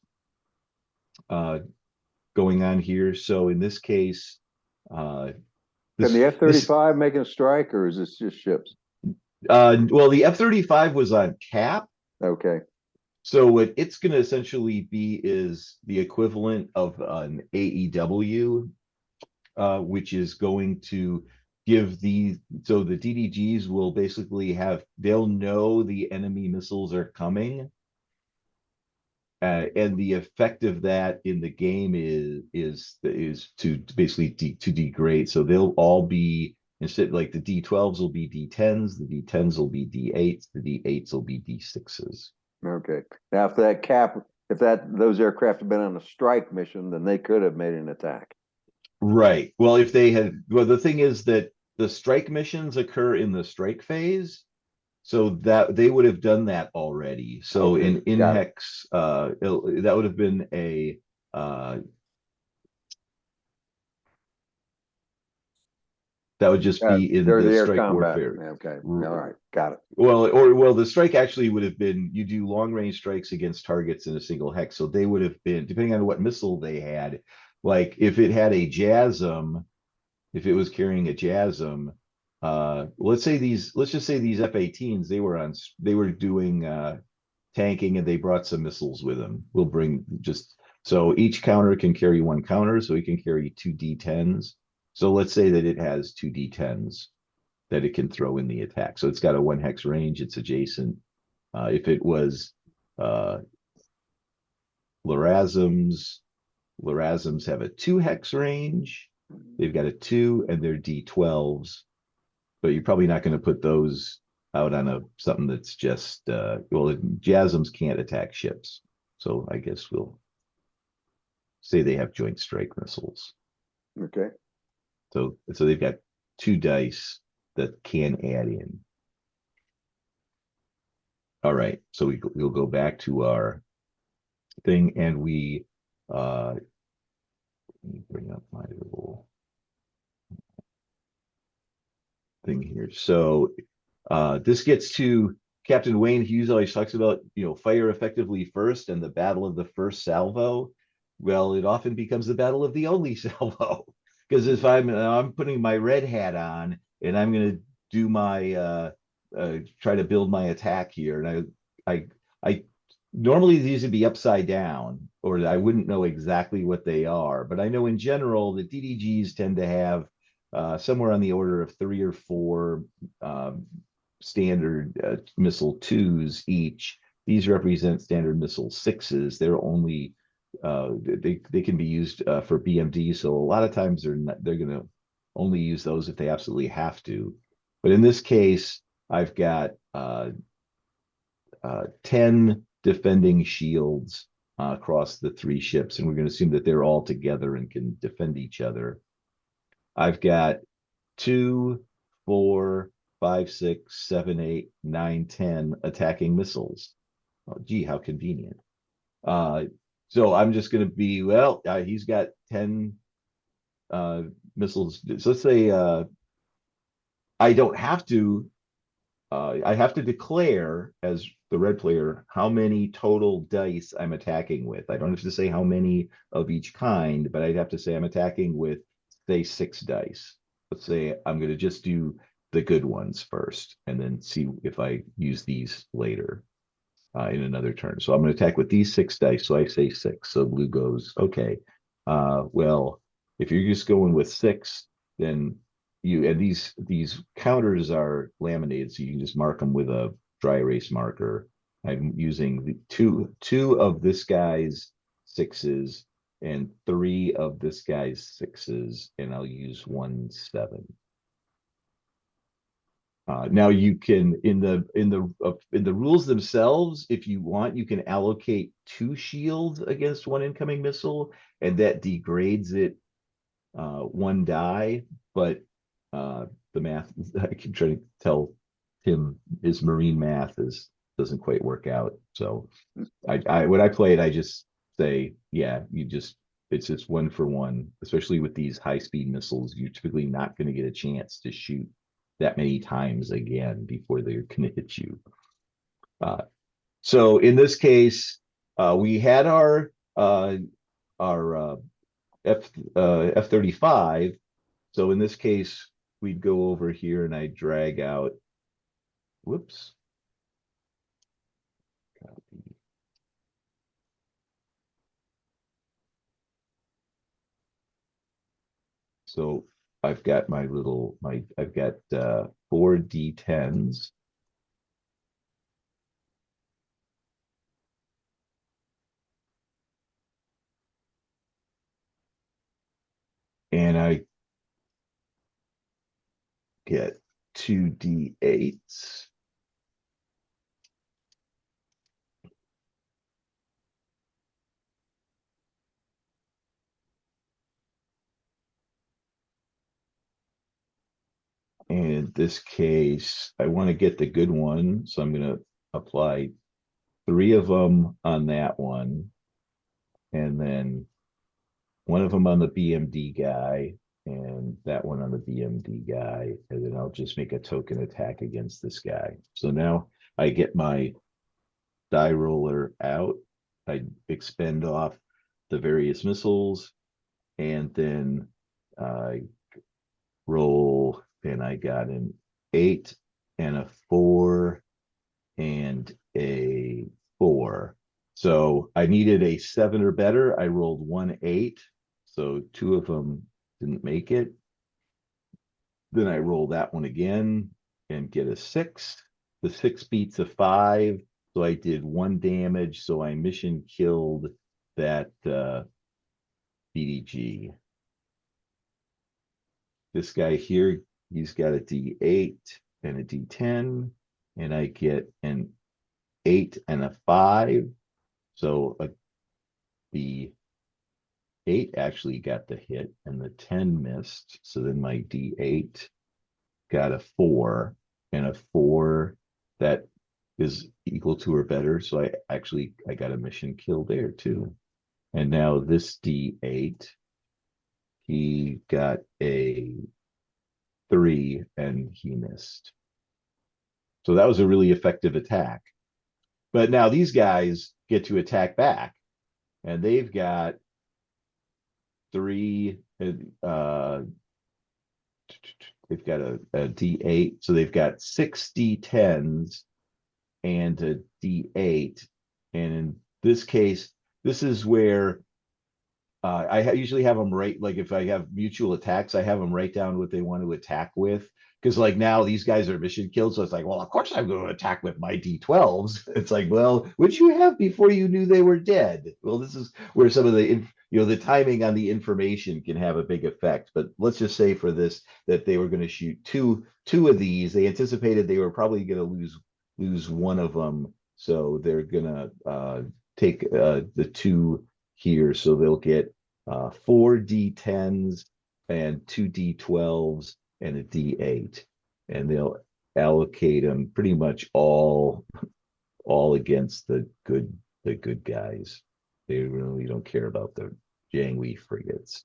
going on here. So in this case, Can the F-35 make a strike, or is this just ships? Well, the F-35 was on cap. Okay. So what it's going to essentially be is the equivalent of an AEW, which is going to give so the DDGs will basically they'll know the enemy missiles are coming. And the effect of that in the game is to basically to degrade. So they'll all be, instead, like the D12s will be D10s, the D10s will be D8s, the D8s will be D6s. Okay. Now, if those aircraft have been on a strike mission, then they could have made an attack. Right. Well, the thing is that the strike missions occur in the strike phase, so that they would have done that already. So Okay, in hex, that would have been a that would just be in During the air strike combat. warfare. Okay. All right. Got it. Well, the strike actually would have been, you do long range strikes against targets in a single hex. So they would have been, depending on what missile they had, like if it had a JASM, if it was carrying a JASM, let's just say these F-18s, they were doing tanking and they brought some missiles with them. We'll bring so each counter can carry one counter, so it can carry two D10s. So let's say that it has two D10s that it can throw in the attack. So it's got a 1 hex range, it's adjacent. If it was LRASMs have a 2 hex range. They've got a 2 and they're D12s, but you're probably not going to put those out on something that's just JASMs can't attack ships. So I guess we'll say they have joint strike missiles. Okay. So they've got 2 dice that can add in. All right, so we'll go back to our thing, and let me bring up my little thing here. So this gets to Captain Wayne Hughes always talks about, fire effectively first and the battle of the first salvo. Well, it often becomes the battle of the only salvo, because if I'm putting my red hat on and I'm going to do my try to build my attack here, and I normally these would be upside down, or I wouldn't know exactly what they are, but I know in general the DDGs tend to have somewhere on the order of 3 or 4 standard missile 2s each. These represent standard missile 6s. They're only they can be used for BMD, so a lot of times they're going to only use those if they absolutely have to. But in this case, I've got 10 defending shields across the 3 ships, and we're going to assume that they're all together and can defend each other. I've got 2, 4, 5, 6, 7, 8, 9, 10 attacking missiles. Oh, gee, how convenient. So I'm just going to be, he's got 10 missiles. So let's say I don't have to, I have to declare as the red player how many total dice I'm attacking with. I don't have to say how many of each kind, but I'd have to say I'm attacking with, say, 6 dice. Let's say I'm going to just do the good ones first and then see if I use these later in another turn. So I'm going to attack with these 6 dice. So I say 6. So blue goes, okay. Well, if you're just going with 6, then and these counters are laminated, so you can just mark them with a dry erase marker. I'm using the two of this guy's 6s and 3 of this guy's 6s, and I'll use 1 7. Now you can in the rules themselves, if you want, you can allocate 2 shields against 1 incoming missile, and that degrades it 1 die. But the math, I can try to tell him his marine math doesn't quite work out. So when I play it, I just say, yeah, it's just 1 for 1, especially with these high speed missiles. You're typically not going to get a chance to shoot that many times again before they're going to hit you. So in this case, we had our F-35. So in this case, we'd go over here and I drag out, whoops. Copy. So I've got I've got 4 D10s. And I get 2 D8s. And in this case, I want to get the good one. So I'm going to apply 3 of them on that one. And then 1 of them on the BMD guy, and that one on the BMD guy. And then I'll just make a token attack against this guy. So now I get my die roller out. I expend off the various missiles, and then I roll, and I got an 8 and a 4 and a 4. So I needed a 7 or better. I rolled 1 8. So 2 of them didn't make it. Then I roll that one again and get a 6. The 6 beats a 5. So I did 1 damage. So I mission killed that BDG. This guy here, he's got a D8 and a D10, and I get an 8 and a 5. So the 8 actually got the hit and the 10 missed. So then my D8 got a 4 and a 4 that is equal to or better. So I got a mission kill there too. And now this D8, he got a 3 and he missed. So that was a really effective attack. But now these guys get to attack back, and they've got 3, they've got a D8, so they've got 6 D10s and a D8. And in this case, this is where I usually have them write, like if I have mutual attacks, I have them write down what they want to attack with. Because like now these guys are mission killed. So it's like, well, of course I'm going to attack with my D12s. It's like, well, what'd you have before you knew they were dead? Well, this is where some of the, the timing on the information can have a big effect. But let's just say for this, that they were going to shoot two of these. They anticipated they were probably going to lose 1 of them. So they're going to take the 2 here. So they'll get 4 D10s and 2 D12s and a D8, and they'll allocate them pretty much all against the good guys. They really don't care about the Jangwei frigates.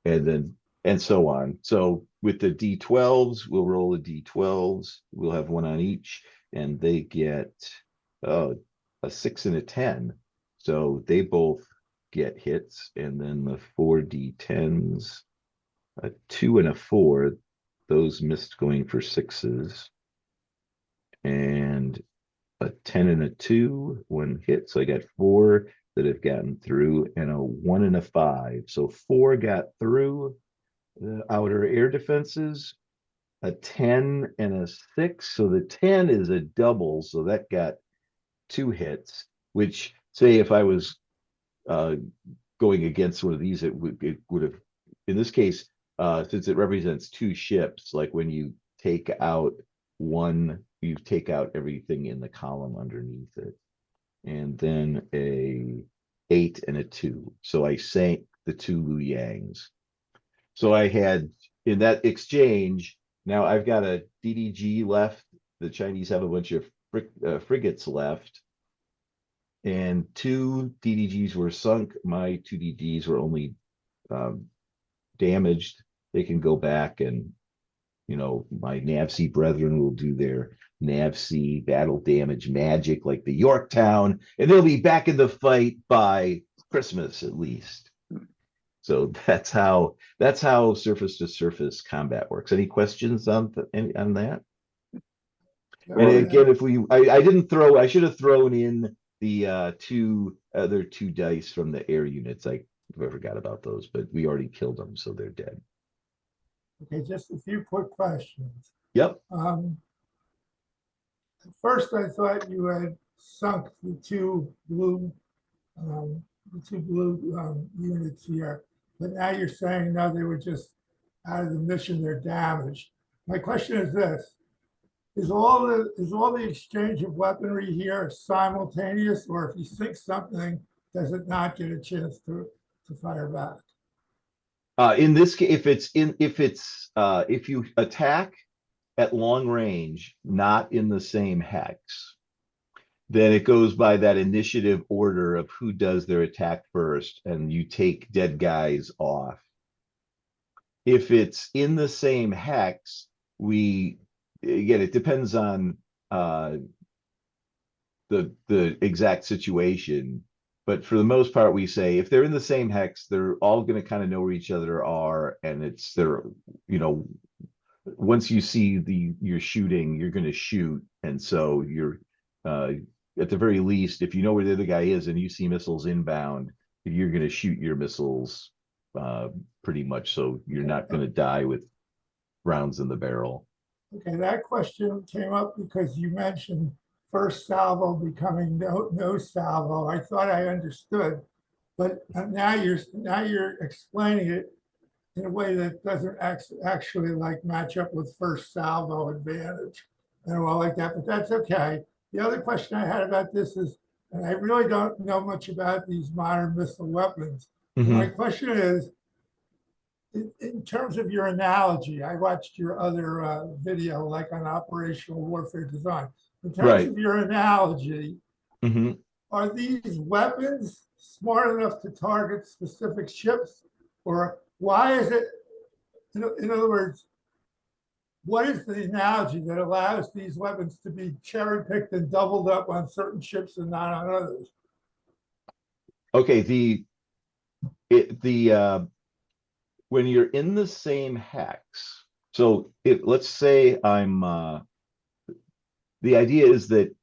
And so on. So with the D12s, we'll roll the D12s. We'll have 1 on each, and they get a 6 and a 10. So they both get hits, and then the 4 D10s, a 2 and a 4, those missed going for 6s, and a 10 and a 2, 1 hit. So I got 4 that have gotten through, and a 1 and a 5. So 4 got through the outer air defenses, a 10 and a 6. So the 10 is a double, so that got 2 hits, which say if I was going against one of these, it would have, in this case, since it represents two ships, like when you take out one, you take out everything in the column underneath it. And then a 8 and a 2. So I sank the 2 Lu Yangs. So I had, in that exchange, now I've got a DDG left. The Chinese have a bunch of frigates left. And 2 DDGs were sunk. My 2 DDGs were only damaged. They can go back and, you know, my NUWC brethren will do their NUWC battle damage magic like the Yorktown, and they'll be back in the fight by Christmas at least. So that's how surface to surface combat works. Any questions on that? And again, if I didn't throw, I should have thrown in the other 2 dice from the air units. I forgot about those, but we already killed them, so they're dead. Okay, just a few quick questions. Yep. At first, I thought you had sunk the two blue units here, but now you're saying no, they were just out of the mission. They're damaged. My question is this: is all the exchange of weaponry here simultaneous, or if you sink something, does it not get a chance to fire back? In this case, if you attack at long range, not in the same hex, then it goes by that initiative order of who does their attack first, and you take dead guys off. If it's in the same hex, again, it depends on the exact situation. But for the most part, we say if they're in the same hex, they're all going to kind of know where each other are, and it's their, you know, once you see you're shooting, you're going to shoot, and so you're at the very least, if you know where the other guy is and you see missiles inbound, you're going to shoot your missiles pretty much, so you're not going to die with rounds in the barrel. Okay, that question came up because you mentioned first salvo becoming no salvo. I thought I understood, but now you're explaining it in a way that doesn't actually like match up with first salvo advantage and all like that, but that's okay. The other question I had about this is, and I really don't know much about these modern missile weapons. My question is, in terms of your analogy, I watched your other video, like on operational warfare design. In terms of your analogy, are these weapons smart enough to target specific ships, or why is it? In other words, what is the analogy that allows these weapons to be cherry-picked and doubled up on certain ships and not on others? Okay, when you're in the same hex, so let's say the idea is that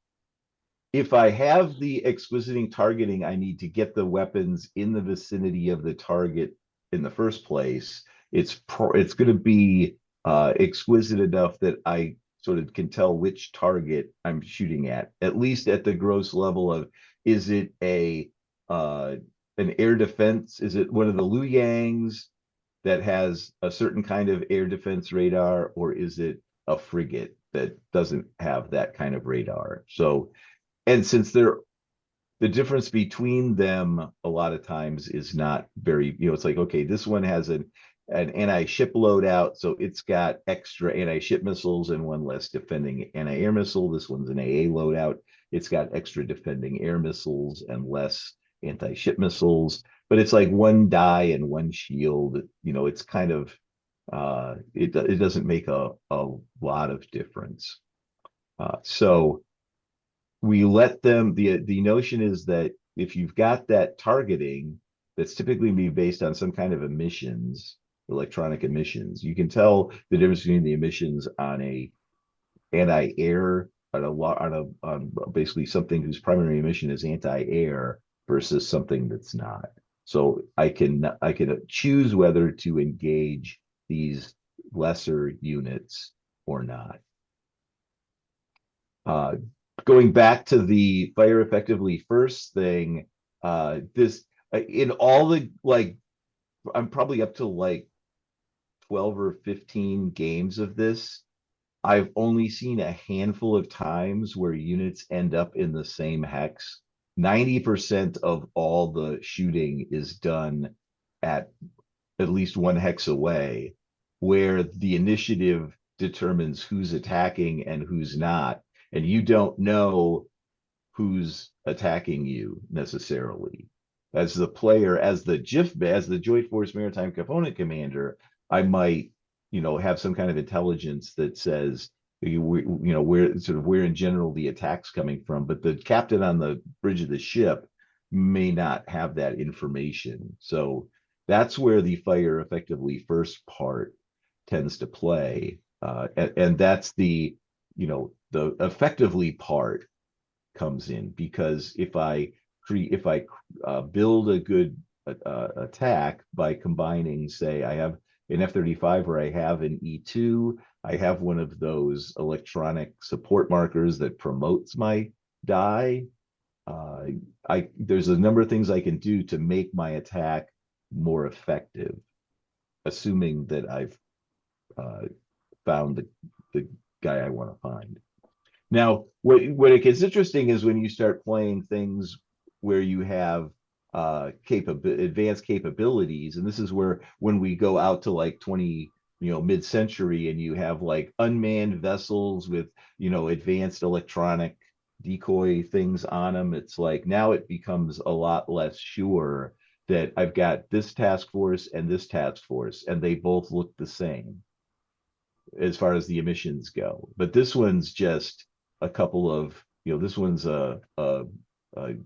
if I have the exquisiting targeting, I need to get the weapons in the vicinity of the target in the first place. It's going to be exquisite enough that I sort of can tell which target I'm shooting at least at the gross level of, is it an air defense? Is it one of the Lu Yangs that has a certain kind of air defense radar, or is it a frigate that doesn't have that kind of radar? So, and since the difference between them a lot of times is not very, it's like, okay, this one has an anti-ship loadout, so it's got extra anti-ship missiles and one less defending anti-air missile. This one's an AA loadout. It's got extra defending air missiles and less anti-ship missiles, but it's like one die and one shield. It's kind of it doesn't make a lot of difference. So we let them. The notion is that if you've got that targeting, that's typically be based on some kind of emissions, electronic emissions. You can tell the difference between the emissions on a anti-air, on basically something whose primary emission is anti-air versus something that's not. So I can choose whether to engage these lesser units or not. Going back to the fire effectively first thing, this in all the, like, I'm probably up to like 12 or 15 games of this, I've only seen a handful of times where units end up in the same hex. 90% of all the shooting is done at least one hex away, where the initiative determines who's attacking and who's not. And you don't know who's attacking you necessarily. As the player, as the Joint Force Maritime Component Commander, I might, have some kind of intelligence that says, where in general the attack's coming from, but the captain on the bridge of the ship may not have that information. So that's where the fire effectively first part tends to play. And that's the effectively part comes in, because if I build a good attack by combining, say, I have an F-35 where I have an E2, I have one of those electronic support markers that promotes my die. There's a number of things I can do to make my attack more effective, assuming that I've found the guy I want to find. Now, what it gets interesting is when you start playing things where you have advanced capabilities, and this is where when we go out to like 20, mid-century, and you have like unmanned vessels with advanced electronic decoy things on them, it's like now it becomes a lot less sure that I've got this task force and this task force, and they both look the same as far as the emissions go. But this one's just a couple of, this one's a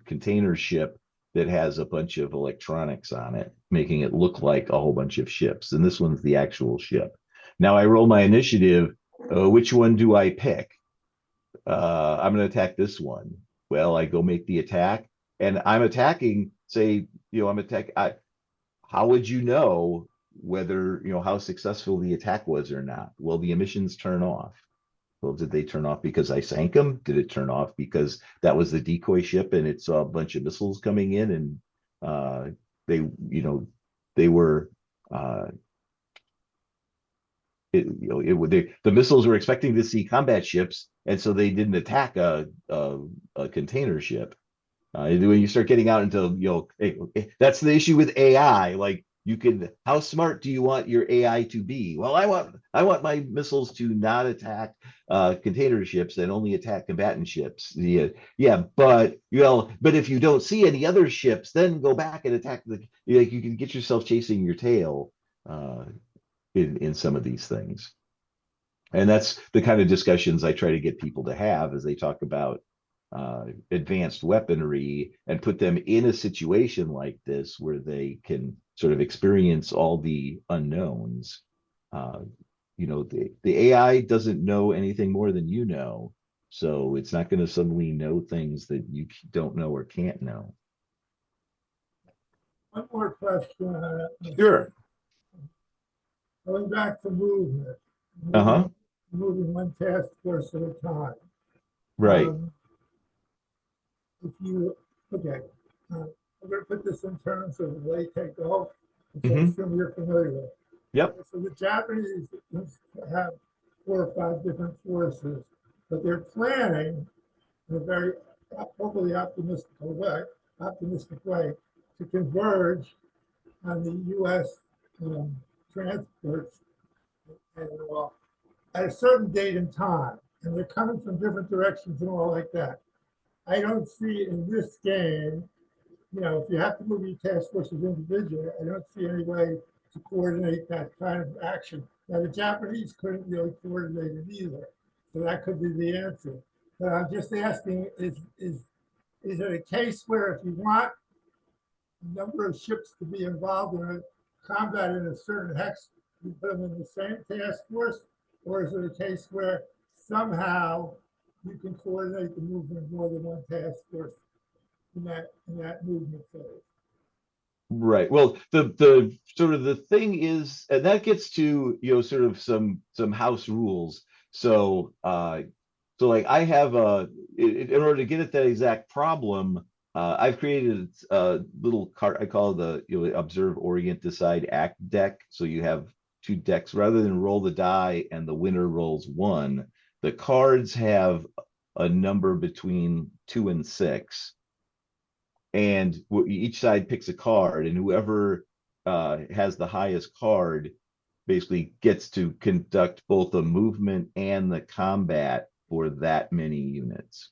container ship that has a bunch of electronics on it, making it look like a whole bunch of ships. And this one's the actual ship. Now I roll my initiative. Which one do I pick? I'm going to attack this one. Well, I go make the attack, and I'm attacking, say, how would you know whether, how successful the attack was or not? Well, the emissions turn off. Well, did they turn off because I sank them? Did it turn off because that was the decoy ship and it saw a bunch of missiles coming in, and they were the missiles were expecting to see combat ships, and so they didn't attack a container ship. When you start getting out into, that's the issue with AI. Like, how smart do you want your AI to be? Well, I want my missiles to not attack container ships and only attack combatant ships. Yeah, but if you don't see any other ships, then go back and attack you can get yourself chasing your tail in some of these things. And that's the kind of discussions I try to get people to have as they talk about advanced weaponry, and put them in a situation like this where they can sort of experience all the unknowns. The AI doesn't know anything more than you know, so it's not going to suddenly know things that you don't know or can't know. One more question. Sure. Going back to movement. Moving one task force at a time. Right. I'm going to put this in terms of Lake Gulf, which I assume you're familiar with. Yep. So the Japanese have 4 or 5 different forces, but they're planning in a very hopefully optimistic way to converge on the U.S. transports at a certain date and time, and they're coming from different directions and all like that. I don't see in this game, if you have to move your task forces individually, I don't see any way to coordinate that kind of action. Now, the Japanese couldn't really coordinate it either, so that could be the answer. But I'm just asking, is it a case where if you want a number of ships to be involved in a combat in a certain hex, you put them in the same task force, or is it a case where somehow you can coordinate the movement of more than one task force in that movement phase? Right. Well, the sort of the thing is, and that gets to sort of some house rules. So like I have in order to get at that exact problem, I've created a little card I call the observe, orient, decide, act deck. So you have two decks, rather than roll the die and the winner rolls 1, the cards have a number between 2 and 6. And each side picks a card, and whoever has the highest card basically gets to conduct both the movement and the combat for that many units.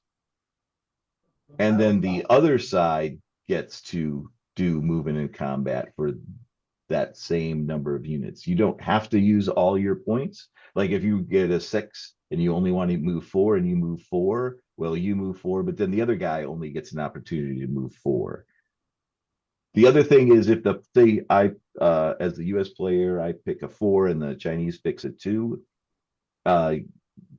And then the other side gets to do movement and combat for that same number of units. You don't have to use all your points. Like if you get a 6 and you only want to move 4 and you move 4, well, you move 4, but then the other guy only gets an opportunity to move 4. The other thing is if say I as the US player, I pick a 4 and the Chinese picks a 2, the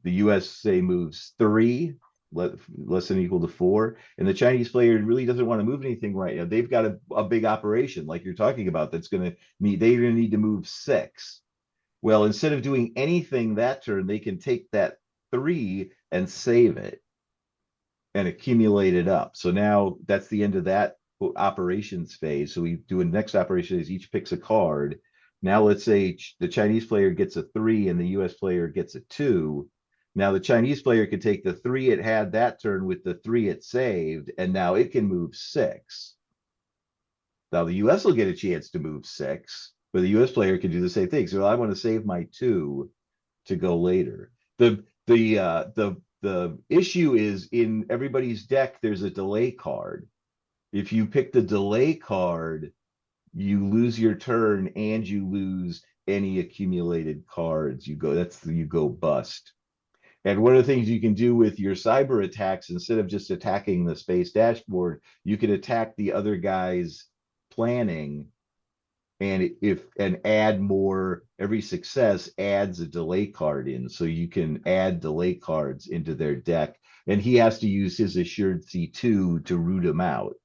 US say moves 3, less than or equal to 4, and the Chinese player really doesn't want to move anything right now. They've got a big operation like you're talking about that's going to need, they're going to need to move 6. Well, instead of doing anything that turn, they can take that 3 and save it and accumulate it up. So now that's the end of that operations phase. So we do a next operation is each picks a card. Now let's say the Chinese player gets a 3 and the US player gets a 2. Now the Chinese player could take the 3 it had that turn with the 3 it saved, and now it can move 6. Now the US will get a chance to move 6, but the US player can do the same thing. So I want to save my 2 to go later. The issue is in everybody's deck, there's a delay card. If you pick the delay card, you lose your turn and you lose any accumulated cards. You go bust. And one of the things you can do with your cyber attacks, instead of just attacking the space dashboard, you can attack the other guy's planning, and add more. Every success adds a delay card in, so you can add delay cards into their deck, and he has to use his assured C2 to root him out.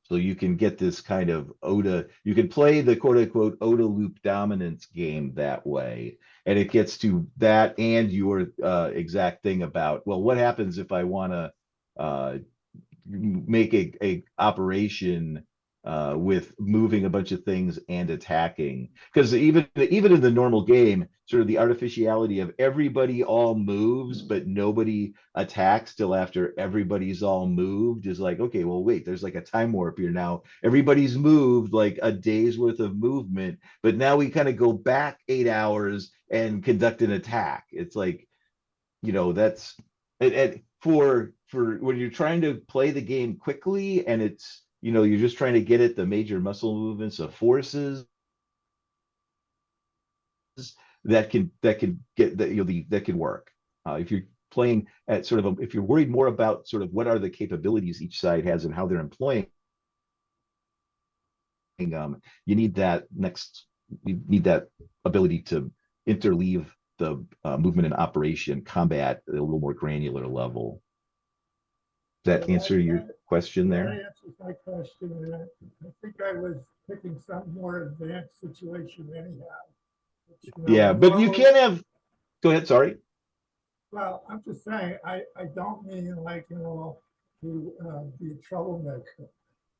So you can get this kind of OTA, you can play the quote unquote OTA loop dominance game that way. And it gets to that and your exact thing about, well, what happens if I want to make a operation with moving a bunch of things and attacking? Because even in the normal game, sort of the artificiality of everybody all moves but nobody attacks till after everybody's all moved is like, okay, well, wait, there's like a time warp here now. Everybody's moved like a day's worth of movement, but now we kind of go back 8 hours and conduct an attack. It's like, that's and for when you're trying to play the game quickly, and it's you're just trying to get at the major muscle movements of forces that can get that can work. If you're playing at sort of if you're worried more about sort of what are the capabilities each side has and how they're employing, you need that ability to interleave the movement and operation combat at a little more granular level. Does that answer your question there? That answers my question, and I think I was picking some more advanced situation anyhow. Which, Yeah, but you can't have. Go ahead. Sorry. Well, I'm just saying, I don't mean like to be a troublemaker.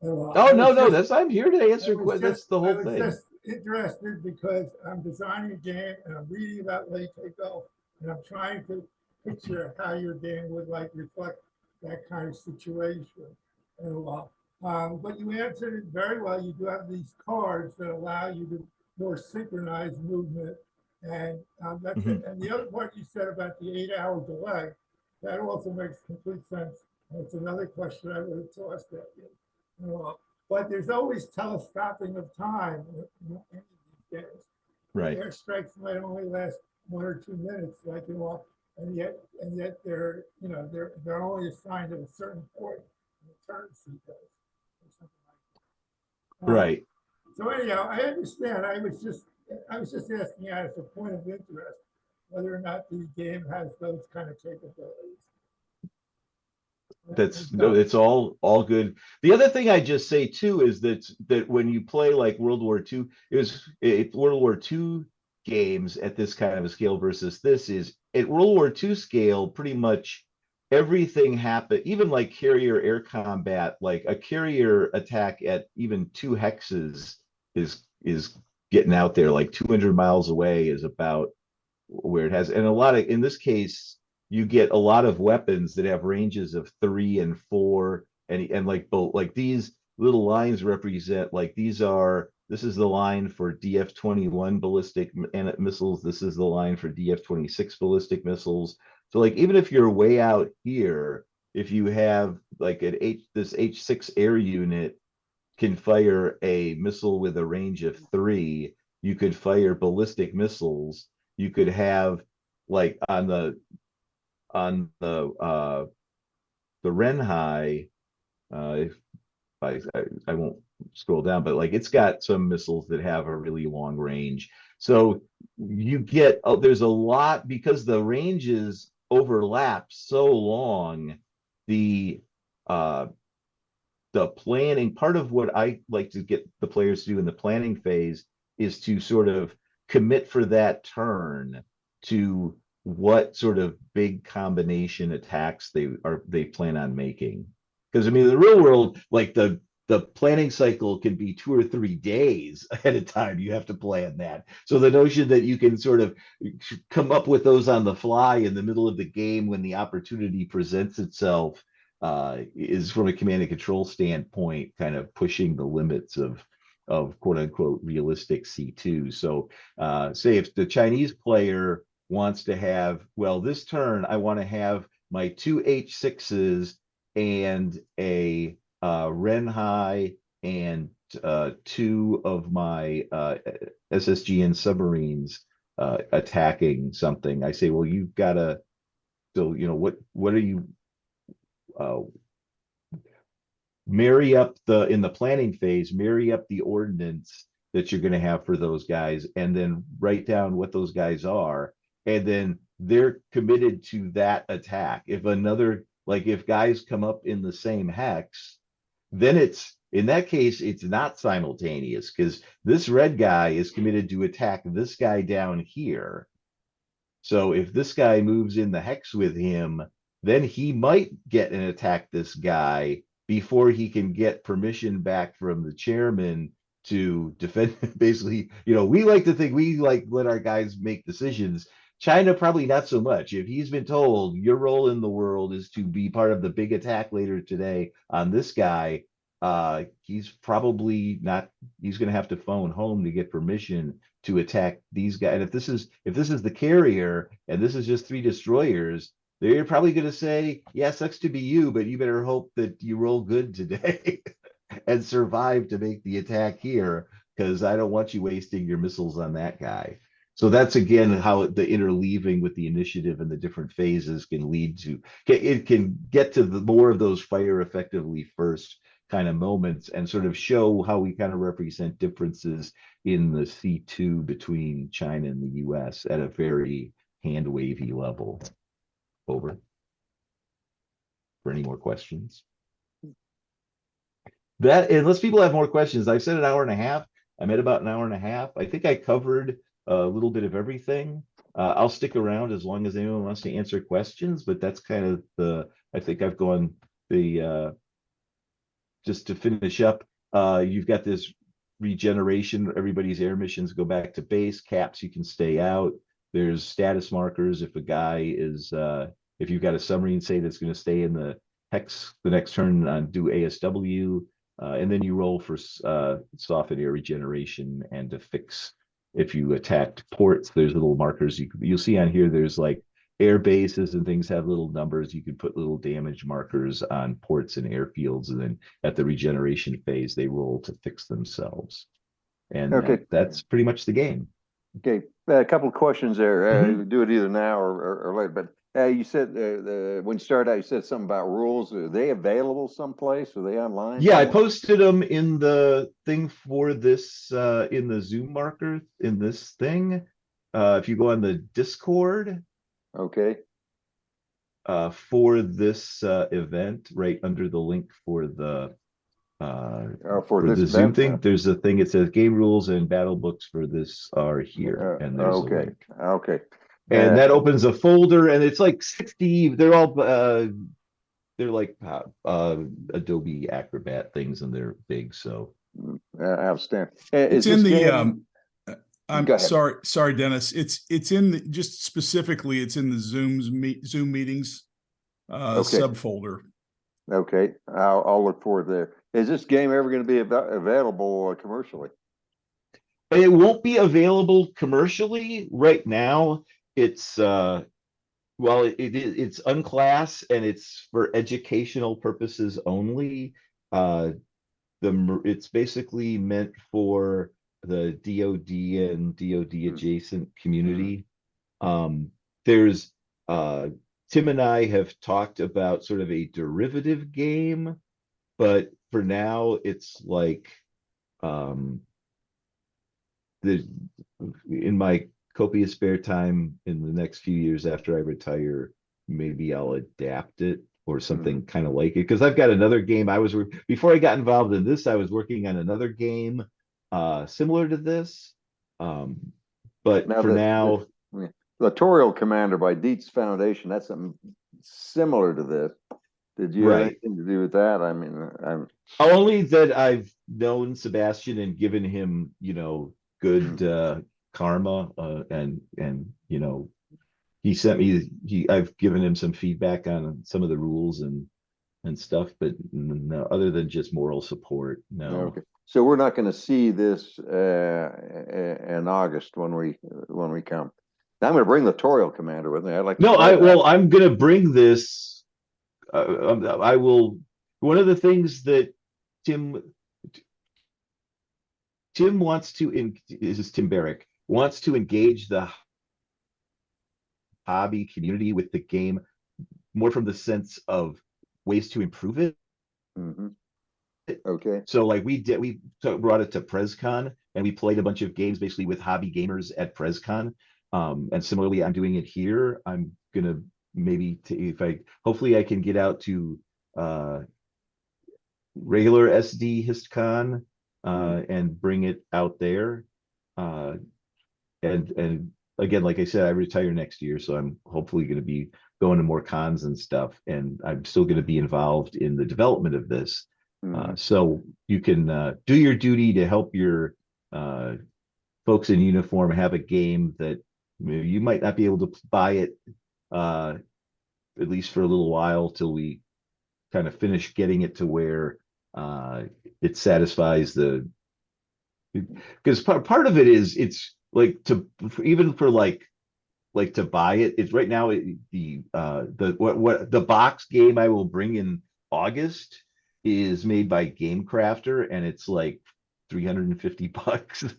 Oh no, that's I'm here to answer questions. That's the whole I was thing. just interested because I'm designing a game and I'm reading about late takeoff, and I'm trying to picture how your game would like reflect that kind of situation. But you answered it very well. You do have these cards that allow you to more synchronize movement, and that's it. And the other part you said about the 8-hour delay, that also makes complete sense. And it's another question I would have tossed at you. But there's always telescoping of time in these games. Right. Airstrikes might only last 1 or 2 minutes, and yet they're they're only assigned at a certain point in the turn sequence or something like that. Right. So anyhow, I understand. I was just asking as a point of interest whether or not the game has those kind of capabilities. It's all good. The other thing I just say too is that when you play like World War II, World War II games at this kind of a scale versus this is at World War II scale, pretty much everything happened, even like carrier air combat, like a carrier attack at even 2 hexes is getting out there. Like 200 miles away is about where it has, and a lot of, in this case, you get a lot of weapons that have ranges of 3 and 4, and like both, like these little lines represent, like these are, this is the line for DF-21 ballistic missiles. This is the line for DF-26 ballistic missiles. So like, even if you're way out here, if you have like this H6 air unit can fire a missile with a range of 3, you could fire ballistic missiles. You could have like on the Renhai, if I won't scroll down, but like it's got some missiles that have a really long range. So you get, there's a lot, because the ranges overlap so long. The planning, part of what I like to get the players to do in the planning phase is to sort of commit for that turn to what sort of big combination attacks they plan on making. Because I mean, in the real world, like the planning cycle can be 2 or 3 days ahead of time. You have to plan that. So the notion that you can sort of come up with those on the fly in the middle of the game when the opportunity presents itself is, from a command and control standpoint, kind of pushing the limits of quote unquote realistic C2. So say if the Chinese player wants to have, well, this turn I want to have my 2 H6s and a Renhai and 2 of my SSGN submarines attacking something. I say, well, you've got to, so you know, what are you marry up in the planning phase, marry up the ordnance that you're going to have for those guys, and then write down what those guys are, and then they're committed to that attack. If another, like if guys come up in the same hex, then it's, in that case, it's not simultaneous, because this red guy is committed to attack this guy down here. So if this guy moves in the hex with him, then he might get and attack this guy before he can get permission back from the chairman to defend. Basically, you know, we like to think we like let our guys make decisions. China, probably not so much. If he's been told your role in the world is to be part of the big attack later today on this guy, he's probably not, he's going to have to phone home to get permission to attack these guys. And if this is the carrier and this is just 3 destroyers, they're probably going to say, yeah, sucks to be you, but you better hope that you roll good today and survive to make the attack here, because I don't want you wasting your missiles on that guy. So that's, again, how the interleaving with the initiative and the different phases can lead to, it can get to the more of those fire effectively first kind of moments, and sort of show how we kind of represent differences in the C2 between China and the US at a very hand wavy level. Over. For any more questions? That, unless people have more questions, I've said an hour and a half. I'm at about an hour and a half. I think I covered a little bit of everything. I'll stick around as long as anyone wants to answer questions, but that's kind of the, I think I've gone the, just to finish up, you've got this regeneration. Everybody's air missions go back to base. Caps, you can stay out. There's status markers. If a guy is, if you've got a submarine, say, that's going to stay in the hex the next turn on do ASW, and then you roll for soften air regeneration and to fix. If you attacked ports, there's little markers you'll see on here. There's like air bases and things have little numbers. You can put little damage markers on ports and airfields, and then at the regeneration phase, they roll to fix themselves. And Okay. that's pretty much the game. Okay, a couple of questions there. Do it either now or later. But you said when you started out, you said something about rules. Are they available someplace? Are they online? Yeah, I posted them in the thing for this, in the Zoom marker in this thing. If you go on the Discord, Okay. for this event, right under the link for the For the this Zoom event, thing, there's a thing. It says game rules and battle books for this are here, and there's a okay. link. Okay. And that opens a folder, and it's like 60. They're all they're like Adobe Acrobat things, and they're big. So Outstanding. It's Is in this the game? I'm Go ahead. sorry, Dennis. It's in the, just specifically, it's in the Zoom meetings Okay. subfolder. Okay, I'll look forward there. Is this game ever going to be available commercially? It won't be available commercially right now. It's well, it's unclass and it's for educational purposes only. It's basically meant for the DoD and DoD adjacent community. There's Tim and I have talked about sort of a derivative game, but for now it's like in my copious spare time in the next few years after I retire, maybe I'll adapt it or something kind of like it. Because I've got another game before I got involved in this, I was working on another game similar to this. But Now for now, the Littoral Commander by Dietz Foundation, that's something similar to this. Did you have anything to do with that? I mean, I'm only that I've known Sebastian and given him, good karma, and he sent me I've given him some feedback on some of the rules and stuff, but no, other than just moral support, no. okay. So we're not going to see this in August when we come. Now I'm going to bring the Littoral Commander with me. I'd like to play that. I'm going to bring this. I will. One of the things that Tim wants to is Tim Barrick wants to engage the hobby community with the game more from the sense of ways to improve it. Okay. So like we brought it to PresCon and we played a bunch of games basically with hobby gamers at PresCon. And similarly, I'm doing it here. I'm gonna maybe hopefully I can get out to regular SD HistCon and bring it out there. And again, like I said, I retire next year, so I'm hopefully going to be going to more cons and stuff, and I'm still going to be involved in the development of this. So you can do your duty to help your folks in uniform have a game that you might not be able to buy it at least for a little while till we kind of finish getting it to where it satisfies the, because part of it is it's like even for like to buy it, it's right now the box game I will bring in August is made by Game Crafter and it's like $350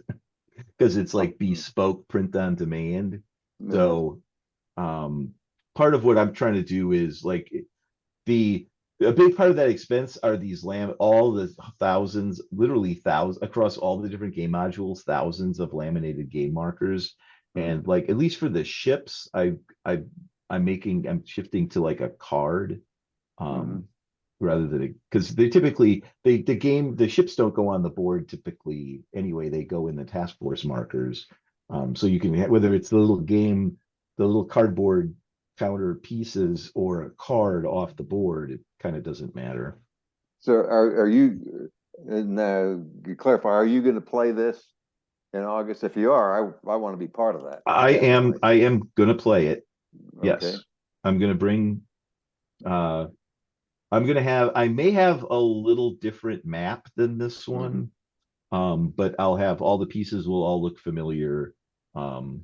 because it's like bespoke print on demand. So part of what I'm trying to do is like a big part of that expense are these all the thousands, literally thousands across all the different game modules, thousands of laminated game markers. And like, at least for the ships, I'm shifting to like a card, rather than, because they typically, the ships don't go on the board typically anyway, they go in the task force markers. So you can, whether it's the little cardboard counter pieces or a card off the board, it kind of doesn't matter. So are you, and clarify, are you going to play this in August? If you are, I want to be part of that. I am going to play it. Yes. Okay. I'm going to bring, I may have a little different map than this one. But I'll have all the pieces will all look familiar. I'll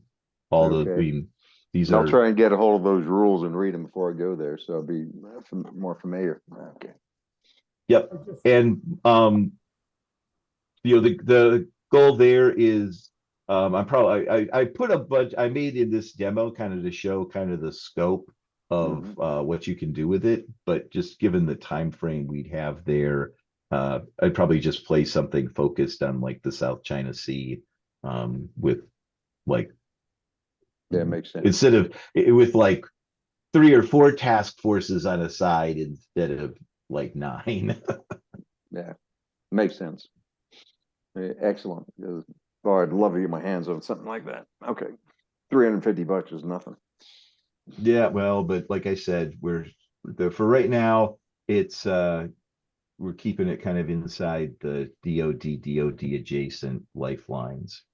try and get a hold of those rules and read them before I go there, so I'll be more familiar. Okay. Yep. And the goal there is I put a bunch, I made in this demo kind of to show kind of the scope of what you can do with it, but just given the time frame we'd have there, I'd probably just play something focused on like the South China Sea, with like, yeah, makes sense. instead of with like 3 or 4 task forces on a side instead of like 9. Yeah, makes sense. Excellent. Oh, I'd love to get my hands on something like that. Okay, $350 is nothing. Yeah, well, but like I said, for right now, it's we're keeping it kind of inside the DoD adjacent lifelines.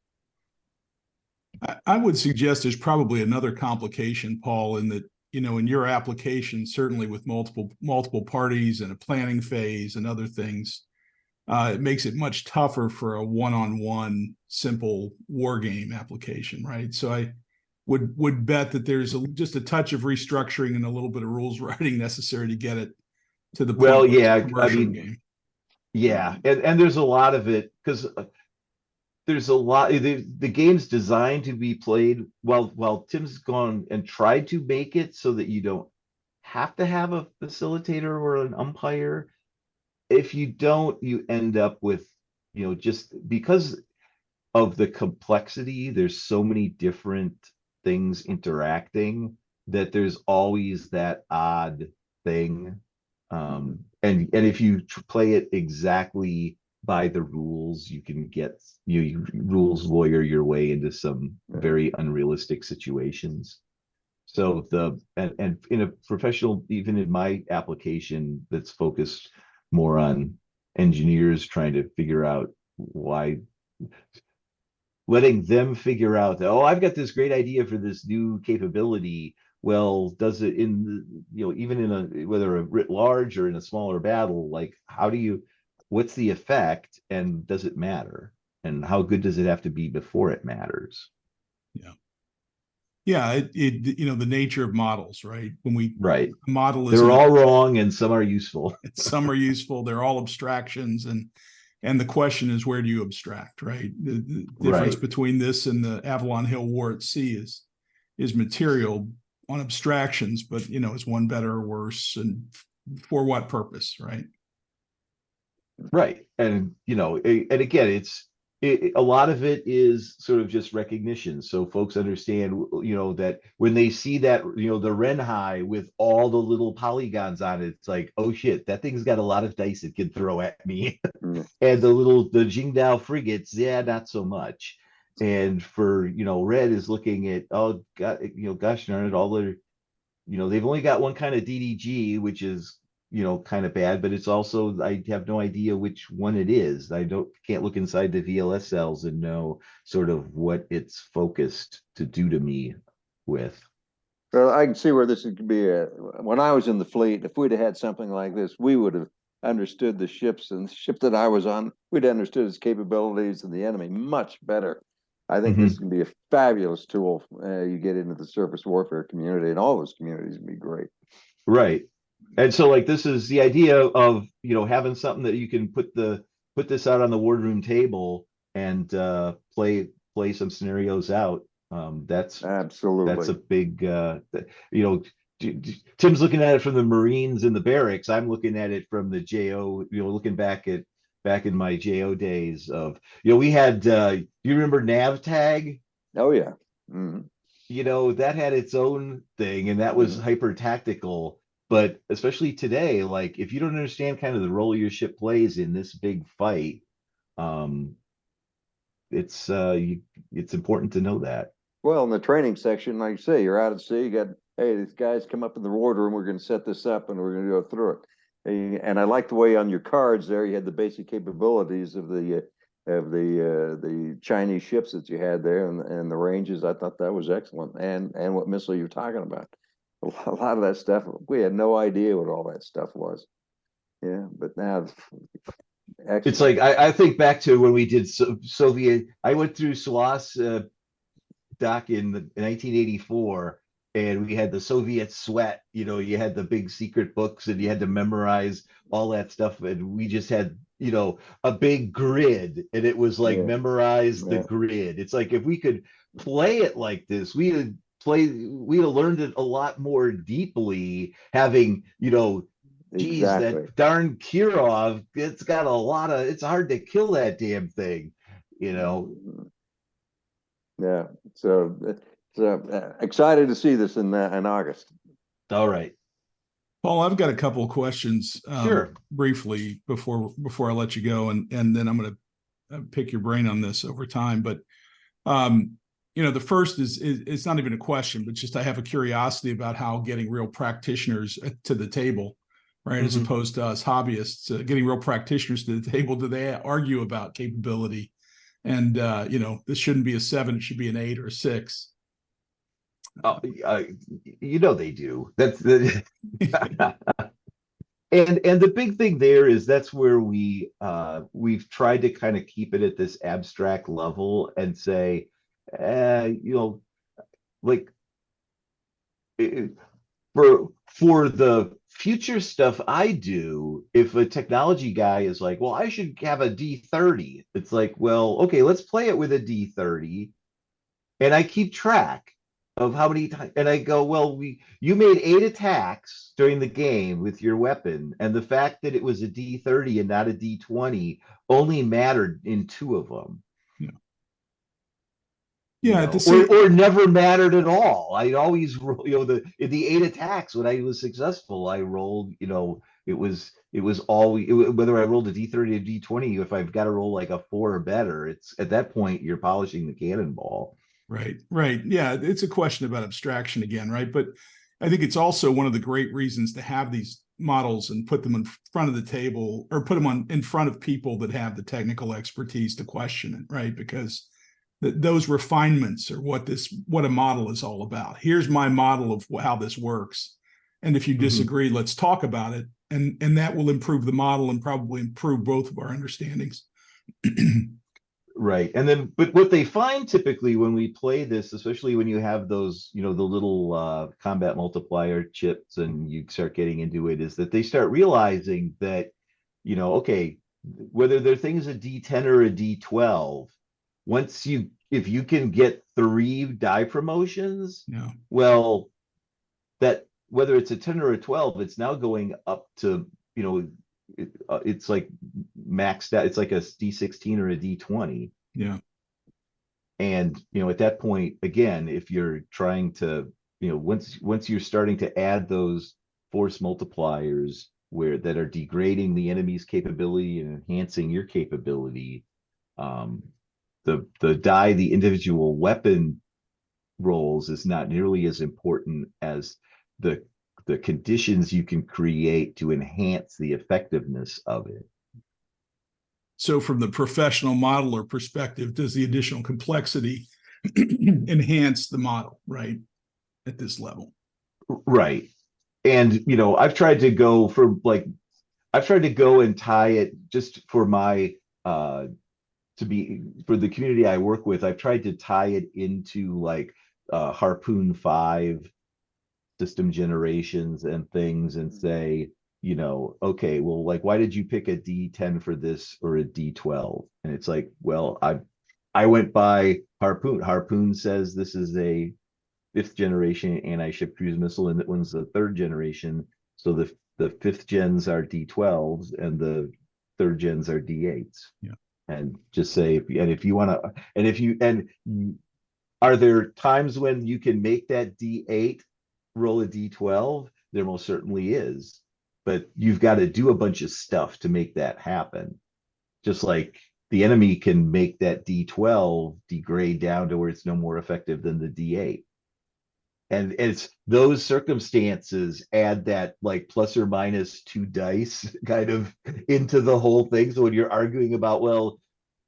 I would suggest there's probably another complication, Paul, in that, you know, in your application, certainly with multiple parties and a planning phase and other things, it makes it much tougher for a one-on-one simple war game application, right? So I would bet that there's just a touch of restructuring and a little bit of rules writing necessary to get it to the point Well, where it's a yeah, I commercial mean, game. yeah, and there's a lot of it because there's a lot. The game's designed to be played. While Tim's gone and tried to make it so that you don't have to have a facilitator or an umpire. If you don't, you end up with, you know, just because of the complexity, there's so many different things interacting that there's always that odd thing. And if you play it exactly by the rules, you can get you rules lawyer your way into some very unrealistic situations. So and in a professional, even in my application that's focused more on engineers trying to figure out why, letting them figure out that, oh, I've got this great idea for this new capability. Well, does it in the, you know, even in a, whether a writ large or in a smaller battle, like what's the effect and does it matter? And how good does it have to be before it matters? Yeah. Yeah, it you know, the nature of models, right? When we Right. model They're all wrong and some are useful. some are useful, they're all abstractions, and the question is, where do you abstract, right? The difference Right. between this and the Avalon Hill War at Sea is material on abstractions, but you know, is one better or worse, and for what purpose, right? Right. And, you know, and again, a lot of it is sort of just recognition. So folks understand, you know, that when they see that, you know, the Renhai with all the little polygons on it, it's like, oh shit, that thing's got a lot of dice it can throw at me. And the Jingdao frigates, yeah, not so much. And for, you know, Red is looking at, oh god, you know, gosh darn it, all the, you know, they've only got one kind of DDG, which is, you know, kind of bad, but it's also, I have no idea which one it is. Can't look inside the VLS cells and know sort of what it's focused to do to me with. Well, I can see where this could be. When I was in the fleet, if we'd have had something like this, we would have understood the ships, and the ship that I was on, we'd understood its capabilities and the enemy much better. I think this can be a fabulous tool. You get into the surface warfare community, and all those communities would be great. Right. And so like this is the idea of, you know, having something that you can put this out on the wardroom table and play some scenarios out. That's absolutely a big you know, Tim's looking at it from the Marines in the barracks. I'm looking at it from the JO, you know, looking back in my JO days of, you know, we had you remember nav tag? Oh yeah. You know, that had its own thing, and that was hyper tactical. But especially today, like if you don't understand kind of the role your ship plays in this big fight, it's important to know that. Well, in the training section, like you say, you're out at sea, you got, hey, these guys come up in the wardroom, we're going to set this up and we're going to go through it. And I like the way on your cards there, you had the basic capabilities of the Chinese ships that you had there and the ranges. I thought that was excellent. And what missile you're talking about. A lot of that stuff, we had no idea what all that stuff was. Yeah, but now excellent. It's like I think back to when we did Soviet. I went through SWAS doc in 1984, and we had the Soviet sweat. You know, you had the big secret books, and you had to memorize all that stuff. And we just had, you know, a big grid, and it was like memorize the grid. It's like if we could play it like this, we'd have learned it a lot more deeply, having, you know, geez, that darn Kirov, it's got a lot of, it's hard to kill that damn thing, you know. Yeah, so excited to see this in August. All right, Paul, I've got a couple of questions sure, briefly before I let you go, and then I'm going to pick your brain on this over time. But you know, the first is it's not even a question, but just I have a curiosity about how getting real practitioners to the table, right, as opposed to us hobbyists, getting real practitioners to the table. Do they argue about capability And this shouldn't be a 7, it should be an 8 or a 6. They do. That's the and the big thing there is that's where we've tried to kind of keep it at this abstract level and say, like for the future stuff I do, if a technology guy is like, well, I should have a D30, it's like, well, okay, let's play it with a D30, and I keep track of how many times, and I go, well, you made 8 attacks during the game with your weapon, and the fact that it was a D30 and not a D20 only mattered in 2 of them. Yeah, or never mattered at all. I always roll, the 8 attacks when I was successful, I rolled, it was always, whether I rolled a D30 or D20, if I've got to roll like a 4 or better, it's at that point you're polishing the cannonball. Right. Yeah, it's a question about abstraction again, right? But I think it's also one of the great reasons to have these models and put them in front of the table, or put them in front of people that have the technical expertise to question it, right? Because those refinements are what a model is all about. Here's my model of how this works. And if you disagree, let's talk about it. And that will improve the model and probably improve both of our understandings. Right. And then, but what they find typically when we play this, especially when you have those, the little combat multiplier chips and you start getting into it, is that they start realizing that, okay, whether their thing is a D10 or a D12, if you can get 3 die promotions, well, that whether it's a 10 or a 12, it's now going up to, it's like maxed out. It's like a D16 or a D20. Yeah. And, at that point, again, if you're trying to, once you're starting to add those force multipliers that are degrading the enemy's capability and enhancing your capability, the individual weapon rolls is not nearly as important as the conditions you can create to enhance the effectiveness of it. So from the professional modeler perspective, does the additional complexity enhance the model, right, at this level? Right. And, I've tried to go and tie it just for my, for the community I work with, I've tried to tie it into like Harpoon 5 system generations and things and say, okay, well, like, why did you pick a D10 for this or a D12? And it's like, well, I went by Harpoon. Harpoon says this is a 5th generation anti-ship cruise missile, and that one's the 3rd generation. So the 5th gens are D12s and the 3rd gens are D8s. Yeah. And just say, are there times when you can make that D8 roll a D12? There most certainly is, but you've got to do a bunch of stuff to make that happen. Just like the enemy can make that D12 degrade down to where it's no more effective than the D8. And it's those circumstances add that like plus or minus 2 dice kind of into the whole thing. So when you're arguing about, well,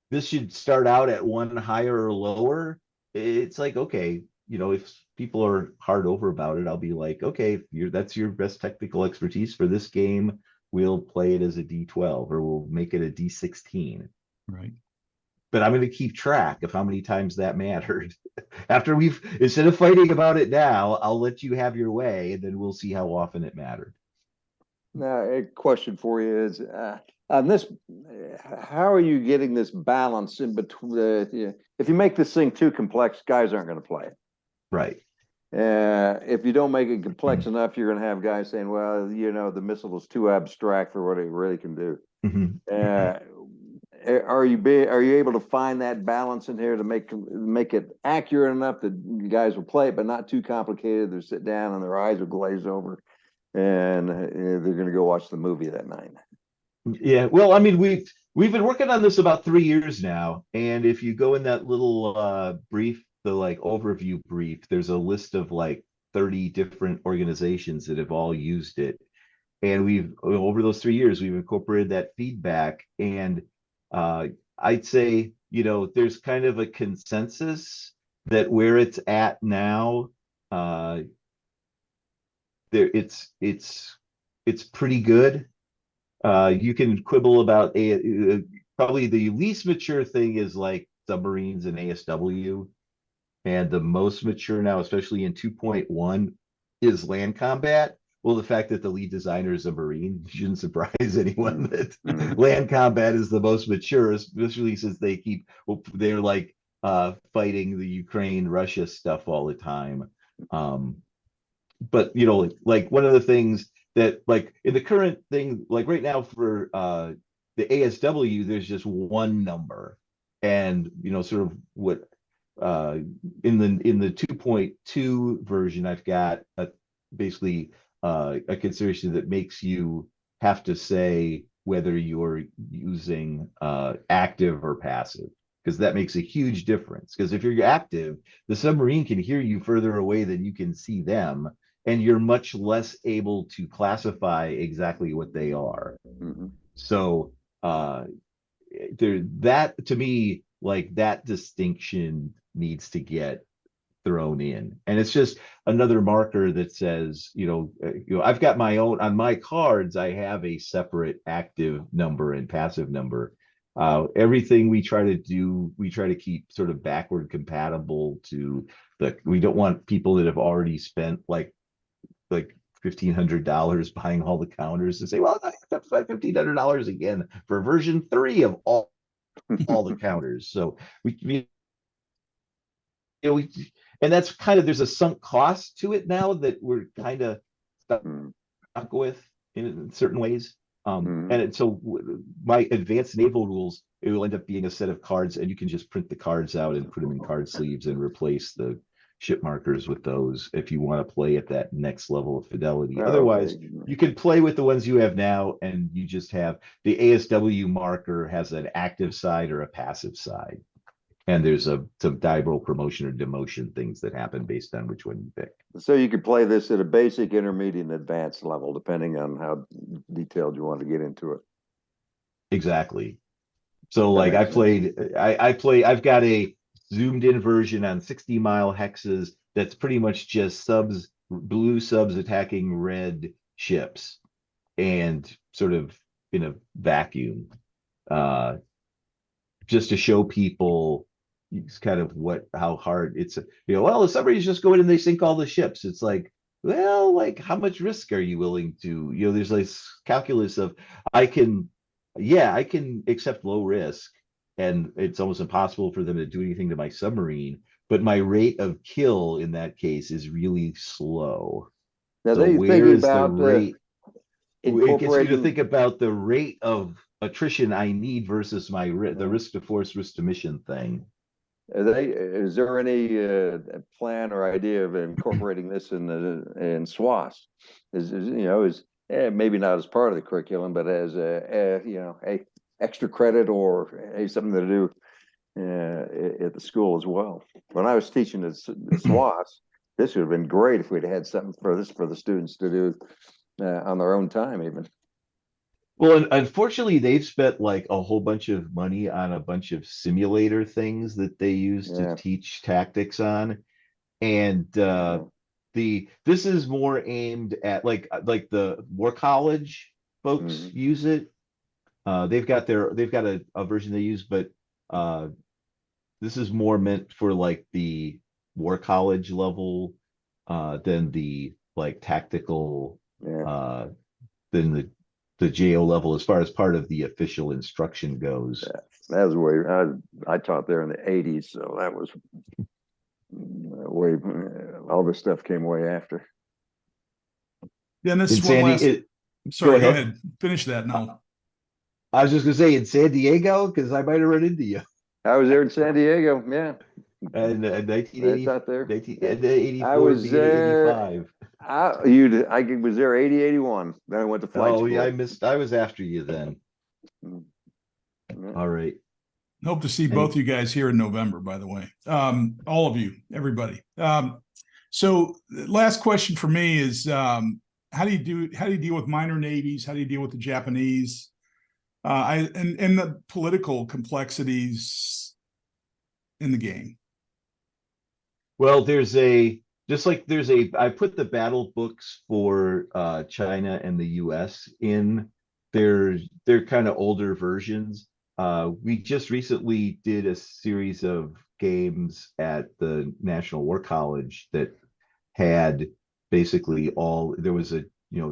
this should start out at 1 higher or lower, it's like, okay, if people are hard over about it, I'll be like, okay, that's your best technical expertise for this game, we'll play it as a D12 or we'll make it a D16. Right. But I'm going to keep track of how many times that mattered. After instead of fighting about it now, I'll let you have your way, and then we'll see how often it mattered. Now, a question for you is, on this, how are you getting this balance in between? If you make this thing too complex, guys aren't going to play it. Right. If you don't make it complex enough, you're going to have guys saying, well, the missile is too abstract for what it really can do. Are you able to find that balance in here to make it accurate enough that you guys will play it, but not too complicated? They sit down and their eyes will glaze over, and they're going to go watch the movie that night. Yeah, well, I mean, we've been working on this about 3 years now, and if you go in that little brief, the like overview brief, there's a list of like 30 different organizations that have all used it, and over those 3 years we've incorporated that feedback, and I'd say you know, there's kind of a consensus that where it's at now, it's pretty good. You can quibble about probably the least mature thing is like submarines and ASW, and the most mature now, especially in 2.1, is land combat. Well, the fact that the lead designer is a Marine shouldn't surprise anyone that land combat is the most mature, especially since they're like fighting the Ukraine-Russia stuff all the time. But you know, like one of the things that like in the current thing, like right now for the ASW, there's just one number, and you know, sort of what in the 2.2 version, I've got basically a consideration that makes you have to say whether you're using active or passive, because that makes a huge difference. Because if you're active, the submarine can hear you further away than you can see them, and you're much less able to classify exactly what they are. So that to me, like that distinction needs to get thrown in, and it's just another marker that says, you know, I've got my own on my cards. I have a separate active number and passive number. Everything we try to do, we try to keep sort of backward compatible to we don't want people that have already spent like $1,500 buying all the counters to say, well, I have to spend $1,500 again for version 3 of all the counters. So we you know, and that's kind of, there's a sunk cost to it now that we're kind of stuck with in certain ways. So my advanced naval rules, it will end up being a set of cards, and you can just print the cards out and put them in card sleeves and replace the ship markers with those if you want to play at that next level of fidelity. Otherwise, you can play with the ones you have now, and you just have the ASW marker has an active side or a passive side. And there's some die roll promotion or demotion things that happen based on which one you pick. So you could play this at a basic, intermediate, and advanced level, depending on how detailed you want to get into it. Exactly. So like I've got a zoomed in version on 60-mile hexes that's pretty much just blue subs attacking red ships, and sort of in a vacuum, just to show people it's kind of how hard it's, you know, well, the submarines just go in and they sink all the ships. It's like, well, like how much risk are you willing to, you know, there's this calculus of I can accept low risk, and it's almost impossible for them to do anything to my submarine, but my rate of kill in that case is really slow. Now So they where think is the about rate? It gets you to incorporating. think about the rate of attrition I need versus the risk to force, risk to mission thing. Is there any plan or idea of incorporating this in SWAS? Maybe not as part of the curriculum, but as a extra credit or something to do at the school as well. When I was teaching at SWAS, this would have been great if we'd had something for the students to do on their own time, even. Well, unfortunately, they've spent like a whole bunch of money on a bunch of simulator things that they use to teach tactics on, and this is more aimed at like the War College folks use it. They've got a version they use, but this is more meant for like the War College level than the like tactical than the JO level as far as part of the official instruction goes. That was way I taught there in the 80s, so that was way, all this stuff came way after. Yeah, and this is one last. Sorry, go ahead. Finish that now. I was just gonna say in San Diego, because I might have run into you. I was there in San Diego, yeah. And 1980, out there. 1984, I was there. 85. I was there 80, 81. Then I went to flight school. Yeah, I was after you then. All right. Hope to see both you guys here in November, by the way. All of you, everybody. So last question for me is, how do you deal with minor navies? How do you deal with the Japanese? And the political complexities in the game? Well, I put the battle books for China and the US in they're kind of older versions. We just recently did a series of games at the National War College that had basically there was a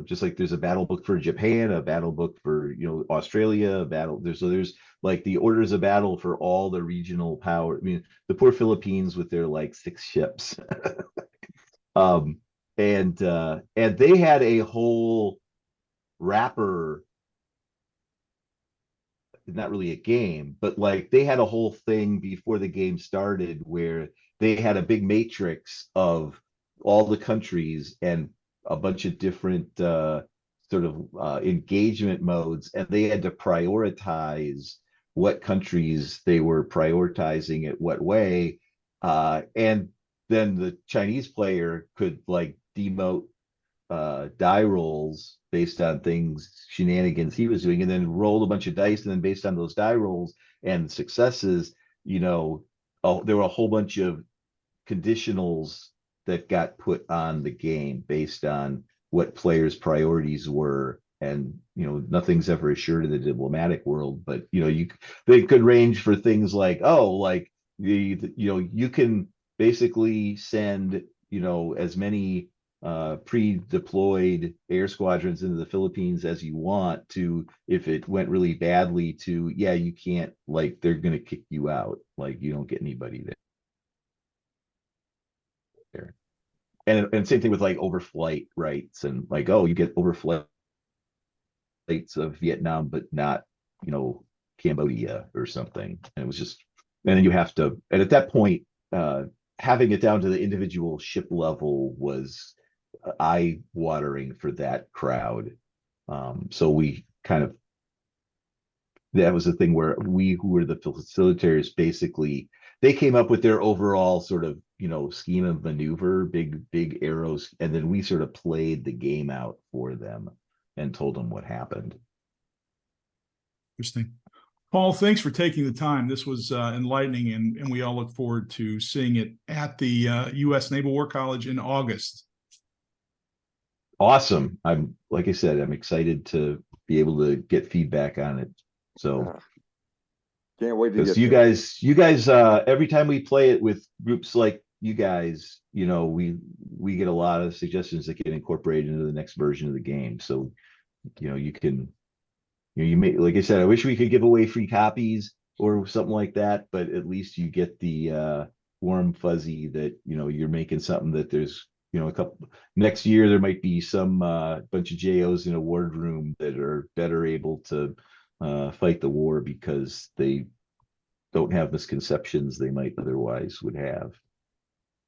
just like there's a battle book for Japan, a battle book for Australia, there's like the orders of battle for all the regional power. I mean, the poor Philippines with their like 6 ships. um and they had a whole wrapper, not really a game, but like they had a whole thing before the game started where they had a big matrix of all the countries and a bunch of different sort of engagement modes, and they had to prioritize what countries they were prioritizing it what way, and then the Chinese player could like demote die rolls based on things, shenanigans he was doing, and then rolled a bunch of dice, and then based on those die rolls and successes, there were a whole bunch of conditionals that got put on the game based on what players' priorities were. And nothing's ever assured in the diplomatic world, but they could range for things like, like you can basically send as many pre-deployed air squadrons into the Philippines as you want to, if it went really badly, to you can't, like they're going to kick you out, like you don't get anybody there. And same thing with like overflight rights, and like, you get overflights of Vietnam but not Cambodia or something. And it was just, and then you have to, and at that point having it down to the individual ship level was eye-watering for that crowd. So we kind of, that was the thing where we, who were the facilitators, basically they came up with their overall sort of scheme of maneuver, big arrows, and then we sort of played the game out for them and told them what happened. Interesting. Paul, thanks for taking the time. This was enlightening, and we all look forward to seeing it at the U.S. Naval War College in August. Awesome. Like I said, I'm excited to be able to get feedback on it. So can't wait to because get you guys every time we play it with groups like you guys, we get a lot of suggestions that get incorporated into the next version of the game. So you can you may, like I said, I wish we could give away free copies or something like that, but at least you get the warm fuzzy that you're making something that there's a couple next year there might be some bunch of JOs in a wardroom that are better able to fight the war because they don't have misconceptions they might otherwise would have.